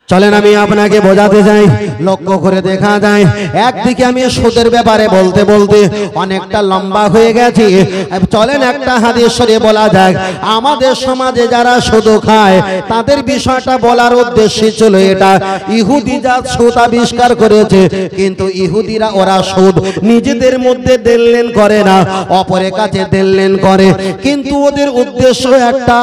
চলেন আমি আপনাকে বোঝাতে চাই, লক্ষ্য করে দেখা যায় একদিকে আমি সুদের ব্যাপারে বলতে বলতে অনেকটা লম্বা হয়ে গেছি। চলেন একটা হাদিস শরীফ বলা যাক। আমাদের সমাজে যারা সুদ খায় তাদের বিষয়টা বলার উদ্দেশ্য ছিল এটা। ইহুদি জাত সুদ আবিষ্কার করেছে, কিন্তু ইহুদিরা ওরা সুদ নিজেদের মধ্যে দেনলেন করে না, অপরের কাছে দেনলেন করে। কিন্তু ওদের উদ্দেশ্য একটা,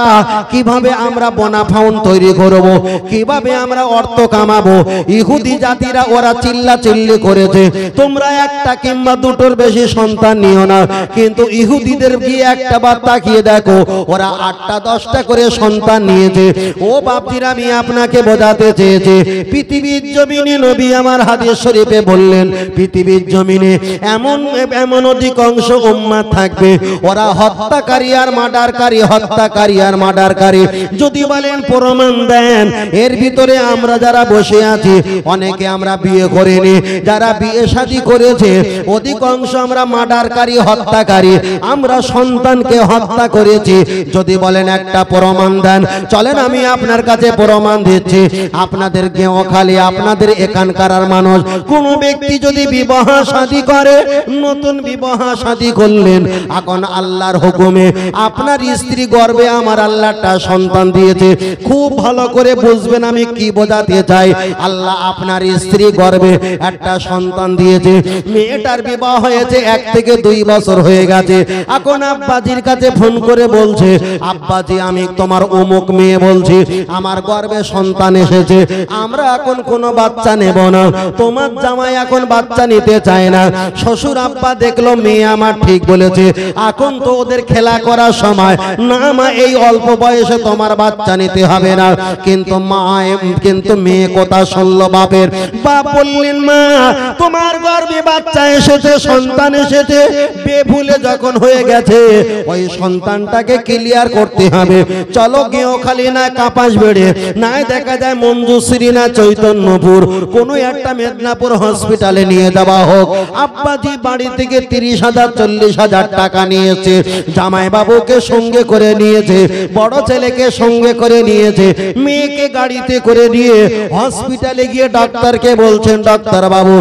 কিভাবে আমরা বোনাফাউন্ড তৈরি করব, কিভাবে আমরা অর্থ কামাবো। ইহুদি জাতিরা ওরা চিল্লা চিল্লি করেছে তোমরা একটা কিংবা দুটোর বেশি সন্তান নিও না, কিন্তু ইহুদিদের গিয়ে একটা বার তাকিয়ে দেখো ওরা 8টা 10টা করে সন্তান নিয়েছে। ও বাপজিরা, আমি আপনাকে বোঝাতে চেয়েছি পৃথিবীর জমিনে নবী আমার হাদিস শরীফে বললেন পৃথিবীর জমিনে এমন অধিকাংশ উম্মাত থাকবে ওরা হত্যাকারী আর মার্ডারকারী, হত্যাকারী আর মার্ডারকারী। যদি বলেন প্রমাণ দেন, এর ভিতরে আমরা যারা বসে আছি অনেকে আমরা বিয়ে করিনি, যারা বিয়ে শাদী করেছে অধিকাংশ আমরা মার্ডারকারী, হত্যাকারী, আমরা সন্তানকে হত্যা করেছি। যদি বলেন একটা প্রমাণ দেন, চলেন আমি আপনার কাছে প্রমাণ দিচ্ছি। আপনাদের গেঁওখালি, আপনাদের এখানকার মানুষ কোন ব্যক্তি যদি বিবাহ শাদী করে, নতুন বিবাহ শাদী করলেন, এখন আল্লাহর হুকুমে আপনার স্ত্রী গর্ভে আমার আল্লাহটা সন্তান দিয়েছে। খুব ভালো করে বুঝবেন আমি কি বোঝাতে চাই। আল্লাহ আপনার স্ত্রী গর্ভে একটা সন্তান দিয়েছে, মেয়েটার বিবাহ হয়েছে 1 থেকে 2 বছর হয়ে গেছে। এখন আব্বাজির কাছে ফোন করে বলছে আব্বাজি আমি তোমার অমুক মেয়ে বলছি, আমার গর্ভে সন্তান এসেছে, আমরা এখন কোনো বাচ্চা নেব না, তোমার জামাই এখন বাচ্চা নিতে চায় না। শ্বশুর আব্বা দেখলো মেয়ে আমার ঠিক বলেছে, এখন তো ওদের খেলা করার সময় না, মা এই অল্প বয়সে তোমার বাচ্চা নিতে হবে না। কিন্তু মেয়ে কথা শুনলো বাপের। বাপ বললেন মা তোমার গর্ভে বাচ্চা এসেছে, সন্তান এসেছে, বেভুলে যখন হয়ে গেছে ওই সন্তানটাকে ক্লিয়ার করতে হবে। চলো গেঁওখালি না কাপাস বেড়ে না দেখা যায় মঞ্জুশ্রী না চৈতন্যপুর কোনো একটা মেদিনীপুর হসপিটালে নিয়ে যাওয়া হোক। আব্বাজি বাড়ি থেকে 30,000 40,000 টাকা নিয়েছে, জামাই বাবুকে সঙ্গে করে নিয়েছে, বড় ছেলেকে সঙ্গে করে নিয়েছে, মেয়েকে গাড়িতে করে নিয়ে হসপিটালে গিয়ে ডাক্তারকে বলছেন ডাক্তার বাবু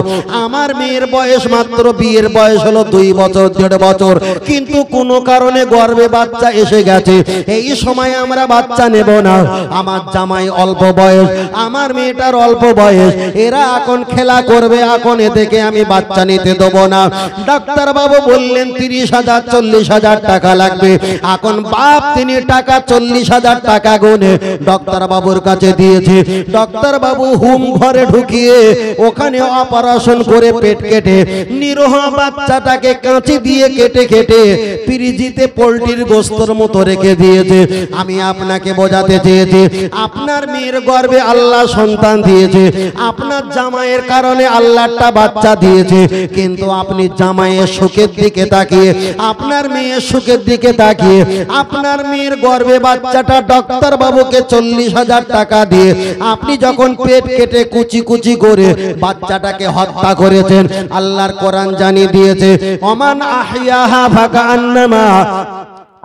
আমার মেয়ের বয়স মাত্র, বিয়ের বয়স হলো 2 বছর 1.5 বছর, কিন্তু কোনো কারণে গর্ভে বাচ্চা এসে গেছে, এই সময় আমরা বাচ্চা নেব না, আমার জামাই অল্প বয়স, আমার মেয়েটার অল্প বয়স, এরা এখন খেলা করবে, এখন এ থেকে আমি বাচ্চা নিতে দেবো না। ডাক্তার বাবু বললেন 30,000 40,000 টাকা লাগবে। এখন বাপ তিনি টাকা 40,000 টাকা গুনে ডাক্তার বাবুর কাছে দিয়েছে। ডাক্তার বাবু হুম ঘরে ঢুকিয়ে ওখানে অপারেশন করে পেট কেটে নিরহ বাচ্চাটাকে কাঁচি দিয়ে কেটে কেটে ফ্রিজিতে পোল্ট্রির গোস্তর মতো রেখে দিয়েছে। আমি আপনাকে বোঝাতে চেয়েছি আপনার মেয়ের গর্ভে আল্লাহ সন্তান দিয়েছে, আপনার জামাইয়ের কারণে আল্লাহটা বাচ্চা দিয়েছে, কিন্তু আপনি জামাইয়ের সুখের দিকে তাকিয়ে, আপনার মেয়ের সুখের দিকে তাকিয়ে আপনার মেয়ের গর্ভে বাচ্চাটা ডাক্তার বাবুকে 40,000 টাকা দিয়ে আপনি যখন পেট কেটে কুচি কুচি করে বাচ্চাটাকে হত্যা করেছেন। আল্লাহর কোরআন জানিয়ে দিয়েছে ওমান আহিয়াহা ফাকান্নামা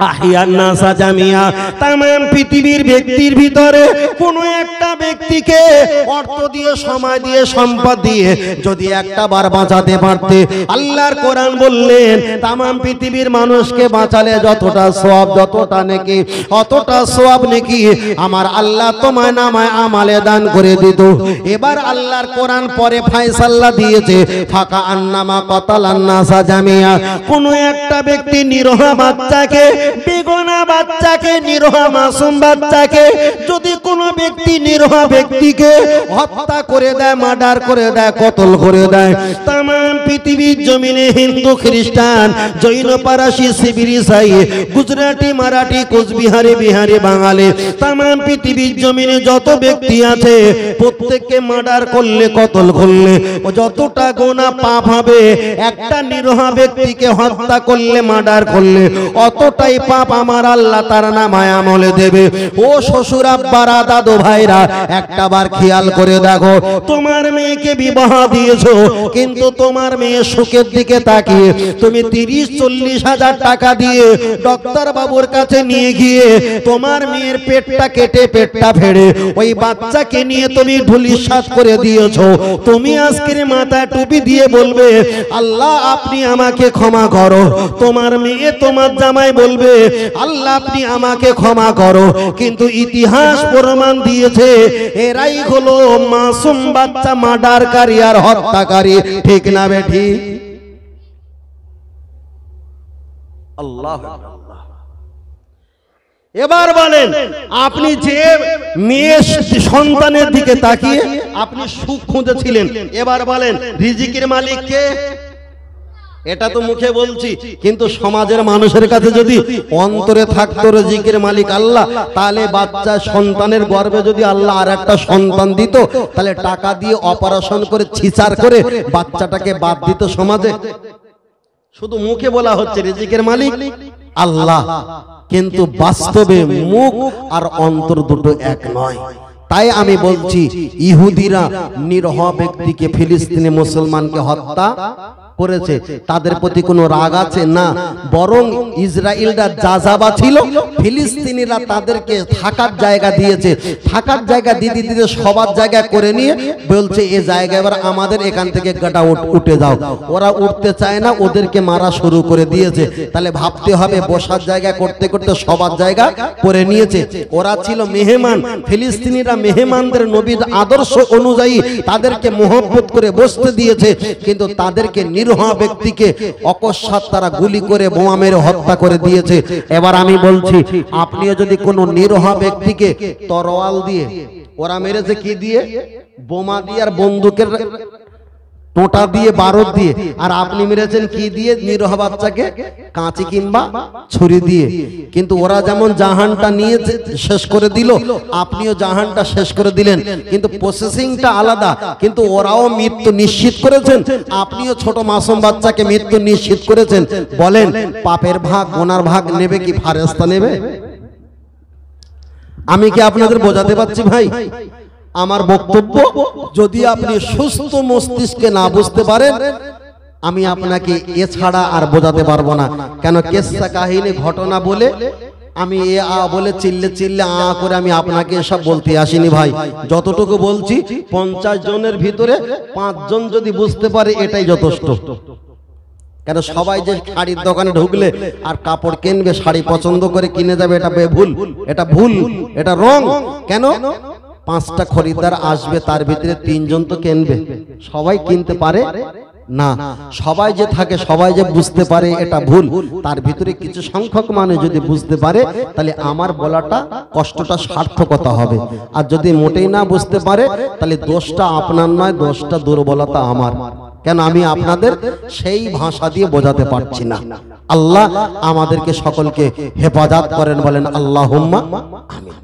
আহিয়ান নাসা জামিয়া, तमाम পৃথিবীর ব্যক্তির ভিতরে কোনো একটা ব্যক্তিকে অর্থ দিয়ে, সময় দিয়ে, সম্পদ দিয়ে যদি একটা বার বাঁচাতে পারতে, আল্লাহর কোরআন বললেন तमाम পৃথিবীর মানুষকে বাঁচালে যতটা সওয়াব, যতটা নেকি, অতটা সওয়াব নেকি আমার আল্লাহ তোমায় নামায় আমালে দান করে দিত। এবার আল্লাহর কোরআন পরে ফয়সালা দিয়েছে ফাকা আন্নামা কতালান নাসা জামিয়া, কোনো একটা ব্যক্তি নিরহ বাচ্চাকে, বেগুনা বাচ্চাকে, নিরহ মাসুম বাচ্চাকে যদি কোনো ব্যক্তি নিরহ ব্যক্তিকে হত্যা করে দেয়, মার্ডার করে দেয়, কতল করে দেয়, तमाम পৃথিবীর জমিনে হিন্দু, খ্রিস্টান, জৈন, পারসি, শিবির, ইসাই, গুজরাটি, মারাঠি, কোচবিহারি, বিহারি, বাঙালি, तमाम পৃথিবীর জমিনে যত ব্যক্তি আছে প্রত্যেককে মার্ডার করলে, কতল করলে ও যতটা গুনাহ পাপ হবে, একটা নিরহ ব্যক্তিকে হত্যা করলে, মার্ডার করলে অতটাই যতই পাপ আমার আল্লাহ তার নামায় আমলে দেবে। ও শ্বশুর আব্বারা দাদু ভাইরা একটা বার খেয়াল করে দেখো, তোমার মেয়েকে বিবাহ দিয়েছো কিন্তু তোমার মেয়ে সুখের দিকে তাকিয়ে তুমি 30-40 হাজার টাকা দিয়ে ডক্টর বাবুর কাছে নিয়ে গিয়ে তোমার মেয়ের পেটটা কেটে পেটটা ফেড়ে ওই বাচ্চাকে নিয়ে তুমি ধুলিসাৎ করে দিয়েছো। তুমি আজকের মাথায় টুপি দিয়ে বলবে আল্লাহ আপনি আমাকে ক্ষমা করো, তোমার মেয়ে তোমার জামাই বলবে আল্লাহ আপনি আমাকে ক্ষমা করো। কিন্তু ইতিহাস প্রমাণ দিয়েছে এরাই হলো মাসুম বাচ্চা মার্ডারকারী আর হত্যাকারী, ঠিক না বেঠি? আল্লাহ এবার বলেন, আপনি যে মেয়ে সন্তানের দিকে তাকিয়ে আপনি সুখ খুঁজেছিলেন, এবার বলেন রিজিকের মালিক কে? এটা তো মুখে বলছি, কিন্তু সমাজের মানুষের কাছে যদি অন্তরে থাকতো রিজিকের মালিক আল্লাহ, তাহলে বাচ্চা সন্তানের গর্ভে যদি আল্লাহ আর একটা সন্তান দিত, তাহলে টাকা দিয়ে অপারেশন করে ছিচার করে বাচ্চাটাকে বাদ দিত সমাজে। শুধু মুখে বলা হচ্ছে রিজিকের মালিক আল্লাহ, কিন্তু বাস্তবে মুখ আর অন্তর দুটো এক নয়। তাই আমি বলছি ইহুদিরা নিরহ ব্যক্তিকে ফিলিস্তিনি মুসলমানকে হত্যা করেছে, তাদের প্রতি কোনো রাগ আছে না, বরং ইসরায়েলরা যাযাবা ছিল, ফিলিস্তিনিরা তাদেরকে থাকার জায়গা দিয়েছে, থাকার জায়গা দিতে দিতে সবার জায়গা করে নিয়ে বলছে এই জায়গা এবার আমাদের, এখান থেকে গাটা উঠে যাও। ওরা উঠতে চায় না, ওদেরকে মারা শুরু করে দিয়েছে। তাহলে ভাবতে হবে বসার জায়গা করতে করতে সবার জায়গা করে নিয়েছে। ওরা ছিল মেহমান, ফিলিস্তিনিরা মেহমানদের নবীর আদর্শ অনুযায়ী তাদেরকে মোহব্বত করে বসতে দিয়েছে, কিন্তু তাদেরকে নিরহ ব্যক্তিকে অকস্মাৎ তারা গুলি করে বোমা মেরে হত্যা করে দিয়েছে। এবার আমি বলছি আপনিও যদি কোনো নিরহ ব্যক্তিকে তরোয়াল দিয়ে, ওরা মেরেছে কি দিয়ে? বোমা দিয়ে আর বন্দুকের টোটা দিয়ে, বারুদ দিয়ে, আর আপনি মেরেছেন কি দিয়ে? নিরহ বাচ্চাকে কাঁচি কিংবা ছুরি দিয়ে। কিন্তু ওরা যেমন জাহানটা নিয়ে শেষ করে দিল, আপনিও জাহানটা শেষ করে দিলেন, কিন্তু প্রসেসিংটা আলাদা। কিন্তু ওরাও মৃত্যু নিশ্চিত করেছেন, আপনিও ছোট মাসুম বাচ্চাকে মৃত্যু নিশ্চিত করেছেন। বলেন পাপের ভাগ গুনার ভাগ নেবে কি ফারেস্তা নেবে? আমি কি আপনাদের বোঝাতে পারছি ভাই? আমার বক্তব্য যদি আপনি সুস্থ মস্তিষ্কে না বুঝতে পারেন, আমি আপনাকে এছাড়া আর বোঝাতে পারবো না। কেন কেসা কাহিনী ঘটনা বলে আমি এ আ বলে চিল্লে চিল্লে আ করে আমি আপনাকে এসব বলতে আসিনি ভাই। যতটুকু বলছি 50 জনের ভিতরে 5 জন যদি বুঝতে পারে এটাই যথেষ্ট। কেন সবাই যে শাড়ির দোকানে ঢুকলে আর কাপড় কিনবে, শাড়ি পছন্দ করে কিনে যাবে, এটা ভুল, এটা ভুল, এটা রং। কেন 5টা খরিদ্দার আসবে, তার ভিতরে 3 জন তো কিনবে, সবাই কিনতে পারে না। সবাই যে থাকে, সবাই যে বুঝতে পারে এটা ভুল, তার ভিতরে কিছু সংখ্যক মানুষ যদি বুঝতে পারে, তাহলে আমার বলাটা কষ্টটা সার্থকতা হবে। আর যদি মোটেই না বুঝতে পারে, তাহলে দোষটা আপনার নয়, দোষটা দুর্বলতা আমার। কেন আমি আপনাদের সেই ভাষা দিয়ে বোঝাতে পারছি না। আল্লাহ আমাদেরকে সকলকে হেফাজত করেন, বলেন আল্লাহুম্মা আমিন।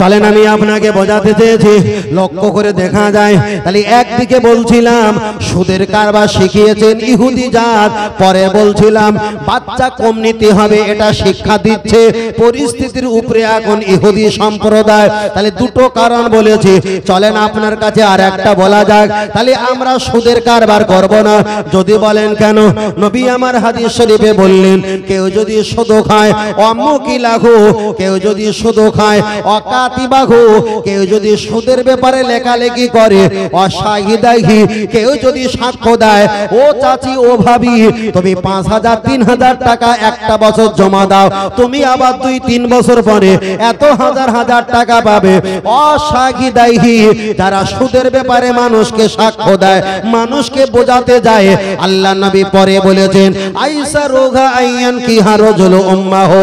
চলেন আমি আপনাকে বোঝাতে চেয়েছি, লক্ষ্য করে দেখা যায়। তাহলে একদিকে বলছিলাম সুদের কারবার শিখিয়েছেন ইহুদি জাত, পরে বলছিলাম বাচ্চা কম নিতে হবে, এটা শিক্ষা দিচ্ছে পরিস্থিতির উপরে এখন ইহুদি সম্প্রদায়। তাহলে দুটো কারণ বলেছি, চলেন আপনার কাছে আর একটা বলা যাক। তাহলে আমরা সুদের কারবার করব না। যদি বলেন কেন? নবী আমার হাদিস শরীফে বললেন কেউ যদি সুদ খায় অমুকিলাহু, কেউ যদি সুদ খায় অকাতিবাহু, কেউ যদি সুদের ব্যাপারে লেখালেখি করে অশাহিদাহি, কেউ যদি সাক্ষ্য দেয় ও চাচি ও ভাবি তুমি 5000 3000 টাকা একটা বছর জমা দাও, তুমি আবার 2-3 বছর পরে এত হাজার হাজার টাকা পাবে। অশাহিদাহি যারা সুদের ব্যাপারে মানুষকে সাক্ষ্য দেয়, মানুষকে বোঝাতে যায়, আল্লাহ নবী পরে বলেছেন আইসা রোগা আইয়ান কি হারজুল উম্মাহু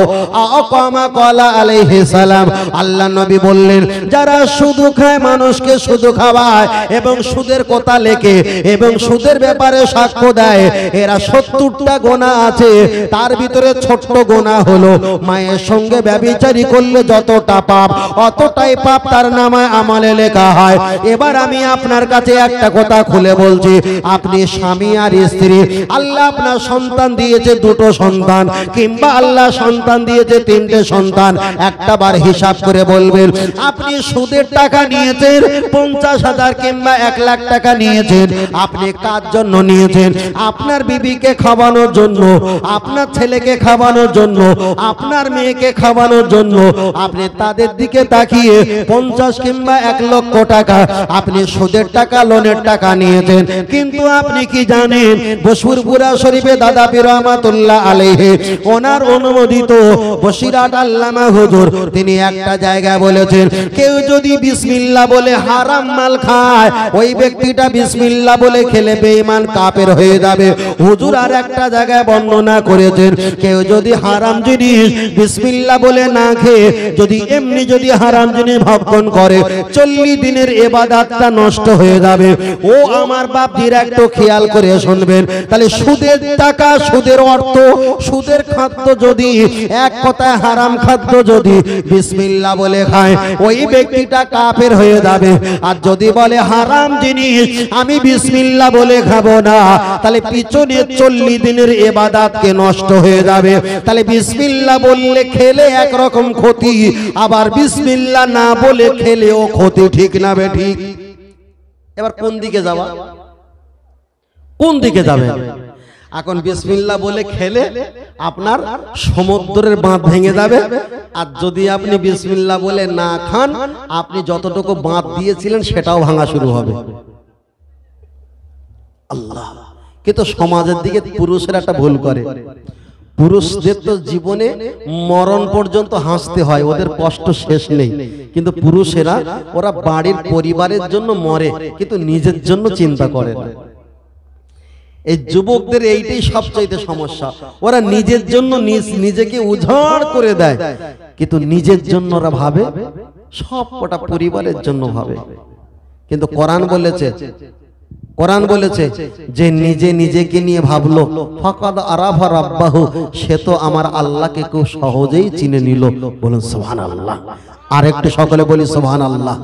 আকামা ক্বালা আলাইহিস সালাম, আল্লাহ আল্লাহ নবী বললেন যারা সুদ খায়, মানুষকে সুদ খাওয়ায় এবং সুদের কথা লেখে এবং সুদের ব্যাপারে সাক্ষ্য দেয়, এরা 70টা গোনা আছে। তার ভিতরে ছোট্ট গোনা হলো মায়ের সঙ্গে ব্যভিচারী করলে যতটা পাপ অতটাই পাপ তার নামায় আমলে লেখা হয়। এবার আমি আপনার কাছে একটা কথা খুলে বলছি, আপনি স্বামী আর স্ত্রী, আল্লাহ আপনার সন্তান দিয়েছে 2টো সন্তান কিংবা আল্লাহ সন্তান দিয়েছে 3টে সন্তান, একটা বার হিসাব করে বলবেন আপনি সুদের টাকা নিয়েছেন 50,000 কিংবা 1 লাখ টাকা নিয়েছেন, আপনি কার জন্য নিয়েছেন? আপনার বিবিকে খাওয়ানোর জন্য, আপনার ছেলেকে খাওয়ানোর জন্য, আপনার মেয়েকে খাওয়ানোর জন্য। আপনি তাদের দিকে তাকিয়ে 50 কিংবা 1 লক্ষ টাকা আপনি সুদের টাকা, লোনের টাকা নিয়েছেন। কিন্তু আপনি কি জানেন, বসুরপুরা শরীফে দাদা পীর রহমাতুল্লাহ আলাইহি ওনার অনুমোদিত বসিরহাট আল্লামা হুজুর তিনি একটা জায়গায় বলেছেন, কেউ যদি বিসমিল্লাহ বলে হারাম মাল খায়, ওই ব্যক্তিটা বিসমিল্লাহ বলে খেলে বেঈমান কাফের হয়ে যাবে। হুজুর আর একটা জায়গায় বর্ণনা করেছেন, কেউ যদি হারাম জিনিস বিসমিল্লাহ বলে না খেয়ে যদি এমনি যদি হারাম জিনিস ভক্ষণ করে, 40 দিনের ইবাদতটা নষ্ট হয়ে যাবে। ও আমার বাপ একটু খেয়াল করে শুনবেন, তাহলে সুদের টাকা, সুদের অর্থ, সুদের খাদ্য যদি এক কথায় হারাম খাদ্য যদি বিসমিল্লাহ বলে খায়, ওই ব্যক্তিটা কাফের হয়ে যাবে। আর যদি বলে হারাম জিনিস আমি বিসমিল্লাহ বলে খাবো না, তাহলে পিছনে 40 দিনের ইবাদতকে নষ্ট হয়ে যাবে। তাহলে বিসমিল্লাহ বললে খেলে একরকম ক্ষতি, আবার বিসমিল্লাহ না বলে খেলেও ক্ষতি, ঠিক না বে ঠিক? এবার কোন দিকে যাওয়া, কোন দিকে যাবে? এখন বিসমিল্লাহ বলে খেলে আপনার সমুদ্রের বাঁধ ভেঙে যাবে, আর যদি আপনি বিসমিল্লাহ বলে না খান, আপনি যতটুকু বাঁধ দিয়েছিলেন সেটাও ভাঙা শুরু হবে। আল্লাহ, কিন্তু সমাজের দিকে পুরুষেরা একটা ভুল করে। পুরুষদের তো জীবনে মরণ পর্যন্ত হাসতে হয়, ওদের কষ্ট শেষ নেই, কিন্তু পুরুষেরা ওরা বাড়ির পরিবারের জন্য মরে, কিন্তু নিজের জন্য চিন্তা করে না। এই যুবকদের এইটাই সবচাইতে সমস্যা, ওরা নিজের জন্য নিজেকে উজাড় করে দেয়, কিন্তু নিজের জন্য ওরা ভাবে, সব কটা পরিবারের জন্য ভাবে। কিন্তু কোরআন বলেছে, কোরআন বলেছে যে নিজে নিজেকে নিয়ে ভাবলো ফাকাদ আরাফা রাব্বাহু, সে তো আমার আল্লাহকে খুব সহজেই চিনে নিল। বলুন সুবহানাল্লাহ। আর একটু সকলে বলি সুবহানাল্লাহ।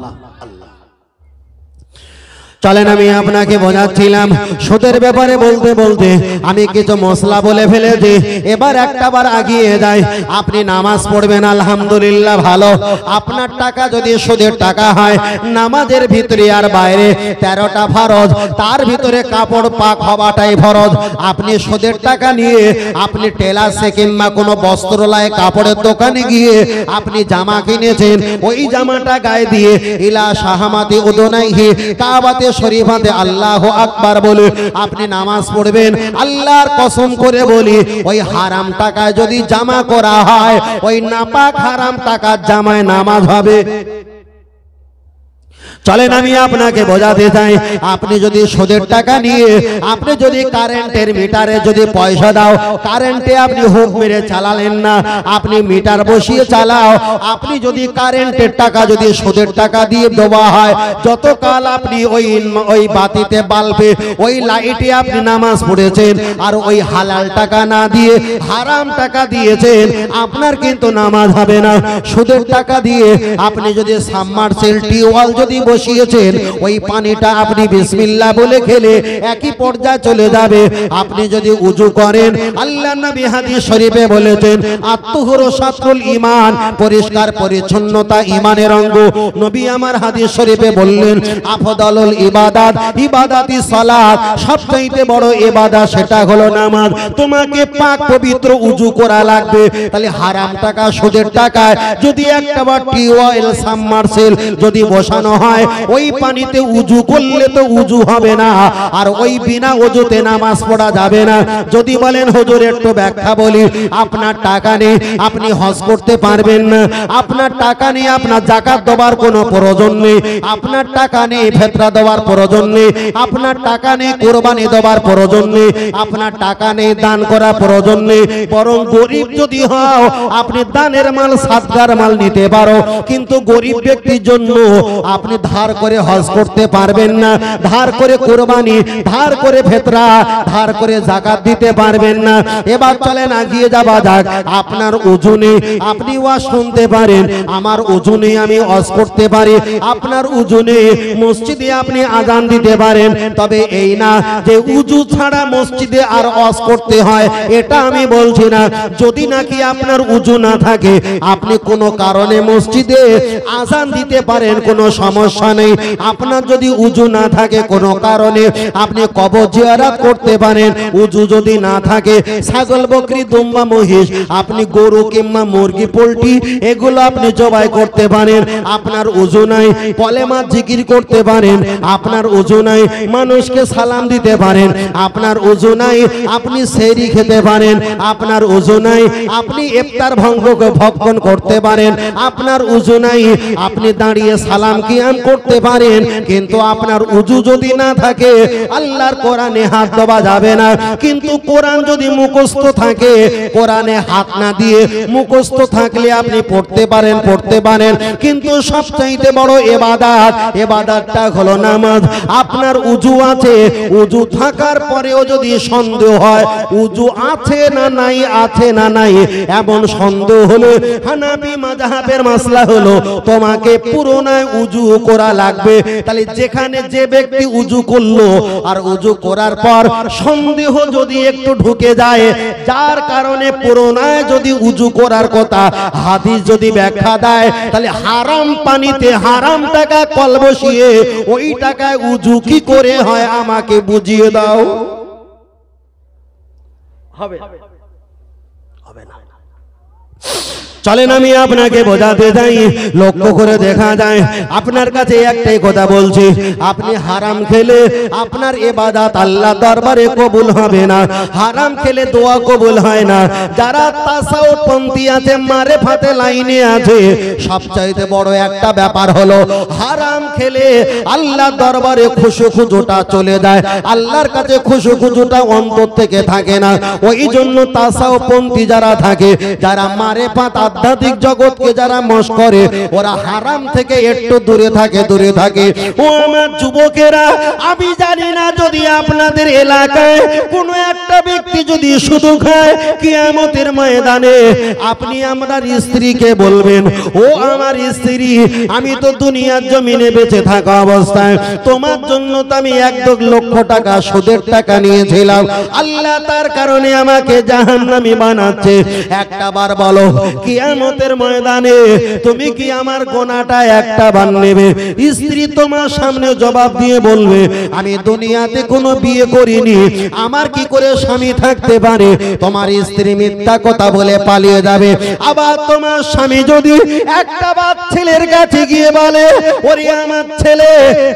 চলেন আমি আপনাকে বোঝাচ্ছিলাম সুদের ব্যাপারে বলতে বলতে আমি কিছু মশলা বলে ফেলেছি। এবার একটা বার আগিয়ে যাই। আপনি নামাজ পড়বেন, আলহামদুলিল্লাহ ভালো। আপনার টাকা যদি সুদের টাকা হয়, নামাজের ভিতরে আর বাইরে 13টা ফরজ, তার ভিতরে কাপড় পাক হওয়াটাই ফরজ। আপনি সুদের টাকা নিয়ে আপনি টেলার্সে কিংবা কোনো বস্ত্রালয়ে কাপড়ের দোকানে গিয়ে আপনি জামা কিনেছেন, ওই জামাটা গায়ে দিয়ে ইলা শাহামাতি উদুনাইহি কাবাতে শরীফাতে আল্লাহু আকবার বলে আপনি নামাজ পড়বেন। আল্লাহর কসম করে বলি, ওই হারাম টাকায় যদি জামা করা হয়, ওই নাপাক হারাম টাকার জামায় নামাজ হবে। চলেন আমি আপনাকে বোঝাতে চাই, আপনি যদি সুদের টাকা নিয়ে আপনি যদি কারেন্টের মিটারে যদি পয়সা দাও, কারেন্টে আপনি হুক মেরে চালালেন না, আপনি মিটার বসিয়ে চালাও। আপনি যদি কারেন্টের টাকা যদি সুদের টাকা দিয়ে দেওয়া হয়, যতকাল আপনি ওই বাতিতে বাল্বে ওই লাইটে আপনি নামাজ পড়েছেন আর ওই হালাল টাকা না দিয়ে হারাম টাকা দিয়েছেন, আপনার কিন্তু নামাজ হবে না। সুদের টাকা দিয়ে আপনি যদি সাবমার্সেল টিউবওয়েল যদি বসিয়েছেন, ওই পানিটা আপনি বিসমিল্লাহ বলে খেলে একই পর্যায়ে চলে যাবে। আপনি যদি উযু করেন, আল্লাহর নবী হাদিস শরীফে বলেছেন আত-তুহুরু শাতরুল ঈমান, পরিষ্কার পরিচ্ছন্নতা ঈমানের অঙ্গ। নবী আমার হাদিস শরীফে বললেন আফদালুল ইবাদাত ইবাদাতি সালাত, সবচেয়ে বড় ইবাদত সেটা হলো নামাজ। তোমাকে পাক পবিত্র উযু করা লাগবে। তাহলে হারাম টাকা সুদের টাকায় যদি একটা বার টিউবওয়েল সাবমার্সেল যদি বসানো হয়, ওই পানিতে উজু করলে তো উজু হবে না, আর ওই বিনা ওজুতে নামাজ পড়া যাবে না। যদি বলেন হুজুর একটু ব্যাখ্যা বলি, আপনার টাকা নেই, আপনি হজ করতে পারবেন না, আপনার টাকা নেই, আপনার যাকাত দেওয়ার কোনো প্রয়োজন নেই, আপনার টাকা নেই ফিতরা দেওয়ার প্রয়োজন নেই, আপনার টাকা নেই কুরবানি দেওয়ার প্রয়োজন নেই, আপনার টাকা নেই দান করার প্রয়োজন নেই, বরং গরিব যদি হও আপনি দানের মাল সাদকার মাল নিতে পারো, কিন্তু গরিব ব্যক্তির জন্য আপনি ধার করে হজ করতে পারবেন না, ধার করে কুরবানি, ধার করে ফিতরা, ধার করে যাকাত দিতে পারবেন না। এবার চলেন এগিয়ে যাওয়া যাক। আপনার উজু নেই, আপনি ওয়াজ শুনতে পারেন, আমার উজু নেই আমি ওয়াজ করতে পারি, আপনার উজু নেই মসজিদে আপনি আযান দিতে পারেন, তবে এই না যে উজু ছাড়া মসজিদে আর ওয়াজ করতে হয়, এটা আমি বলছি না। যদি নাকি আপনার উজু না থাকে, আপনি কোনো কারণে মসজিদে আযান দিতে পারেন, কোনো সমস্যা নেই। আপনার যদি উজু না থাকে কোনো কারণে, আপনি কবর জিয়ারত করতে পারেন। উজু যদি না থাকে, ছাগল বকরি দুম্বা মহিষ, আপনি গরু কিংবা মুরগি পোল্ট্রি এগুলো আপনি জবাই করতে পারেন। আপনার উজু নাই, কলেমা জিকির করতে পারেন। আপনার উজু নাই, মানুষকে সালাম দিতে পারেন। আপনার উজু নাই, আপনি সেহরি খেতে পারেন। আপনার উজু নাই, আপনি ইফতার ভক্ষণ করতে পারেন। আপনার উজু নাই, আপনি দাঁড়িয়ে সালাম কিয়াম করতে পারেন। কিন্তু আপনার উজু যদি না থাকে, আল্লাহর কোরআনে হাত দেওয়া যাবে না। কিন্তু কোরআন যদি মুখস্থ থাকে, কোরআনে হাত না দিয়ে মুখস্থ থাকলে আপনি পড়তে পারেন, পড়তে পারেন। কিন্তু সবচাইতে বড় ইবাদত, ইবাদতটা হলো নামাজ। আপনার উজু আছে, উজু থাকার পরেও যদি সন্দেহ হয় উজু আছে না নাই, আছে না নাই, এমন সন্দেহ হলে হানাফি মাযহাবের মাসলা হলো তোমাকে পুরোনায় উজু করা লাগবে। তাহলে যেখানে যে ব্যক্তি উজু করলো আর উজু করার পর সন্দেহ যদি একটু ঢুকে যায়, যার কারণে পুরোনায় যদি উজু করার কথা হাদিস যদি ব্যাখ্যা দেয়, তাহলে হারাম পানিতে হারাম টাকা কল বসিয়ে ওই টাকায় উজু কি করে হয় আমাকে বুঝিয়ে দাও। হবে হবে না। চলেন আমি আপনাকে বোঝাতে যাই। লক্ষ্য করে দেখা যায়, আপনার কাছে একটাই কথা বলছি, আপনি হারাম খেলে আপনার ইবাদত আল্লাহ দরবারে কবুল হবে না, হারাম খেলে দোয়া কবুল হয় না। যারা তাসাউফ পন্থী আছে, মারেফাতে লাইনে আছে, সবচাইতে বড় একটা ব্যাপার হলো হারাম খেলে আল্লাহ দরবারে খুশুখুজুটা চলে যায়, আল্লাহর কাছে খুশুখুজুটা অন্তর থেকে থাকে না। ওই জন্য তাসাউফ পন্থী যারা থাকে, যারা মারেফাত আধ্যাত্মিক জগৎকে যারা মশ করে, ওরা হারাম থেকে একটু দূরে থাকে, দূরে থাকে। ও আমার যুবকেরা, আমি জানি না যদি আপনাদের এলাকায় কোনো একটা ব্যক্তি যদি শুধু খায়, কিয়ামতের ময়দানে আপনি আমার স্ত্রীকে বলবেন, ও আমার স্ত্রী, আমি তো দুনিয়ার জমিনে বেঁচে থাকা অবস্থায় তোমার জন্য তো আমি 1 লক্ষ টাকা সুদের টাকা নিয়েছিলাম, আল্লাহ তার কারণে আমাকে জাহান্নামী বানাচ্ছে। একটা বার বলো, কিয়ামতের ময়দানে তুমি কি আমার গোনাটা একটা বার নেবে? স্ত্রী তোমার সামনে জবাব দিয়ে বলবে, আমি দুনিয়াতে কোনো বিয়ে করিনি, আমার কি করে স্বামী থাকতে পারে? তোমার স্ত্রী মিথ্যা কথা বলে পালিয়ে যাবে। আবার তোমার স্বামী যদি একটা বার ছেলের কাছে গিয়ে বলে, ওরে আমার ছেলে,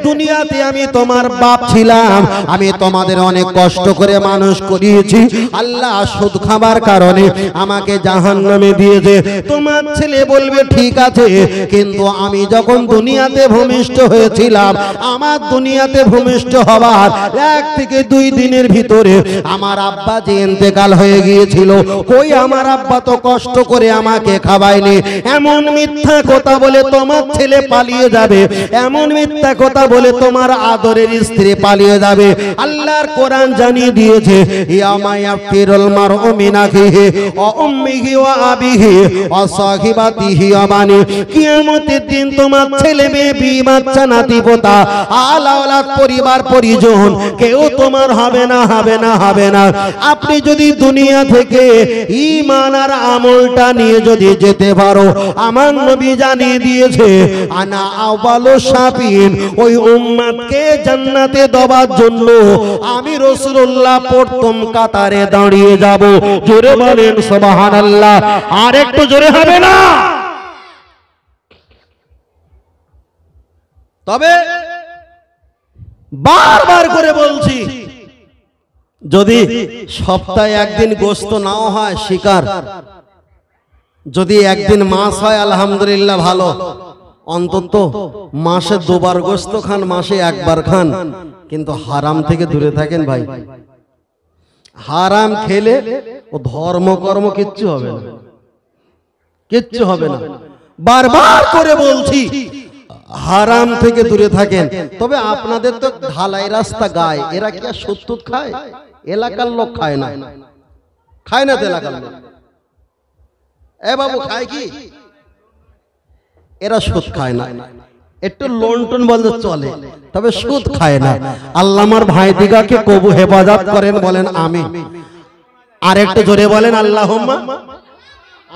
দুনিয়াতে আমি তোমার বাপ ছিলাম, আমি তোমাদের অনেক কষ্ট করে মানুষ করিয়েছি, আল্লাহ সুদ খাবার কারণে আমাকে জাহান্নামে দিয়েছে। তোমার ছেলে বলবে, ঠিক আছে, কিন্তু আমি যখন দুনিয়াতে ভূমিষ্ঠ হয়েছিলাম, আমার দুনিয়াতে ভূমিষ্ঠ হবার 1 থেকে 2 দিনের ভিতরে আমার আব্বা যে ইন্তেকাল হয়ে গিয়েছিল, কই আমার আব্বা তো কষ্ট করে আমাকে খাওয়ায়নি। এমন মিথ্যা কথা বলে তোমার ছেলে পালিয়ে যাবে, এমন মিথ্যা কথা বলে তোমার আদরের স্ত্রী পালিয়ে যাবে। আল্লাহর কোরআন জানিয়ে দিয়েছে, ইয়ামা ইয়াফিরুল মারউ মিন আখিহি ওয়া উম্মিহি ওয়া আবিহি ওয়া সাহিবাতিহি ওয়া বানি। কিয়ামতের দিন তোমার ছেলে মেয়ে, বিবি বাচ্চা, নাতি পোতা, আল আওলাদ, পরিবার পরিজন কেউ তোমার হবে না, হবে না, হবে না। আপনি যদি দুনিয়া থেকে ঈমান আর আমলটা নিয়ে যদি যেতে পারো, আমার নবী জানিয়ে দিয়েছে, আনা আওয়ালু শাফিন, ওই উম্মতকে জান্নাতে দেওয়ার জন্য আমি রাসূলুল্লাহ প্রথম কাতারে দাঁড়িয়ে যাব। জোরে বলেন সুবহানাল্লাহ। আর একটু জোরে হবে না? তবে বারবার করে বলছি, যদি সপ্তাহে একদিন গোশত নাও হয় শিকার, যদি একদিন মাছ হয় আলহামদুলিল্লাহ ভালো, অন্তত মাসে দুবার গোশত খান, মাসে একবার খান, কিন্তু হারাম থেকে দূরে থাকেন ভাই। হারাম খেলে ও ধর্মকর্ম কিচ্ছু হবে না, কিচ্ছু হবে না। বারবার করে বলছি হারাম থেকে দূরে থাকেন। তবে আপনাদের তো ঢালাই রাস্তা গায়, এরা কি আর সুদ খায়? এলাকার লোক খায় না, খায় না তো এলাকার লোক। এ বাবু খায় কি? এরা সুদ খায় না, একটু লোন টোন বলতে চলে, তবে সুদ খায় না। আল্লাহ আমার ভাই দিগাকে কবু হেফাজত করেন, বলেন আমিন। আর একটু জোরে বলেন আল্লাহুম্মা,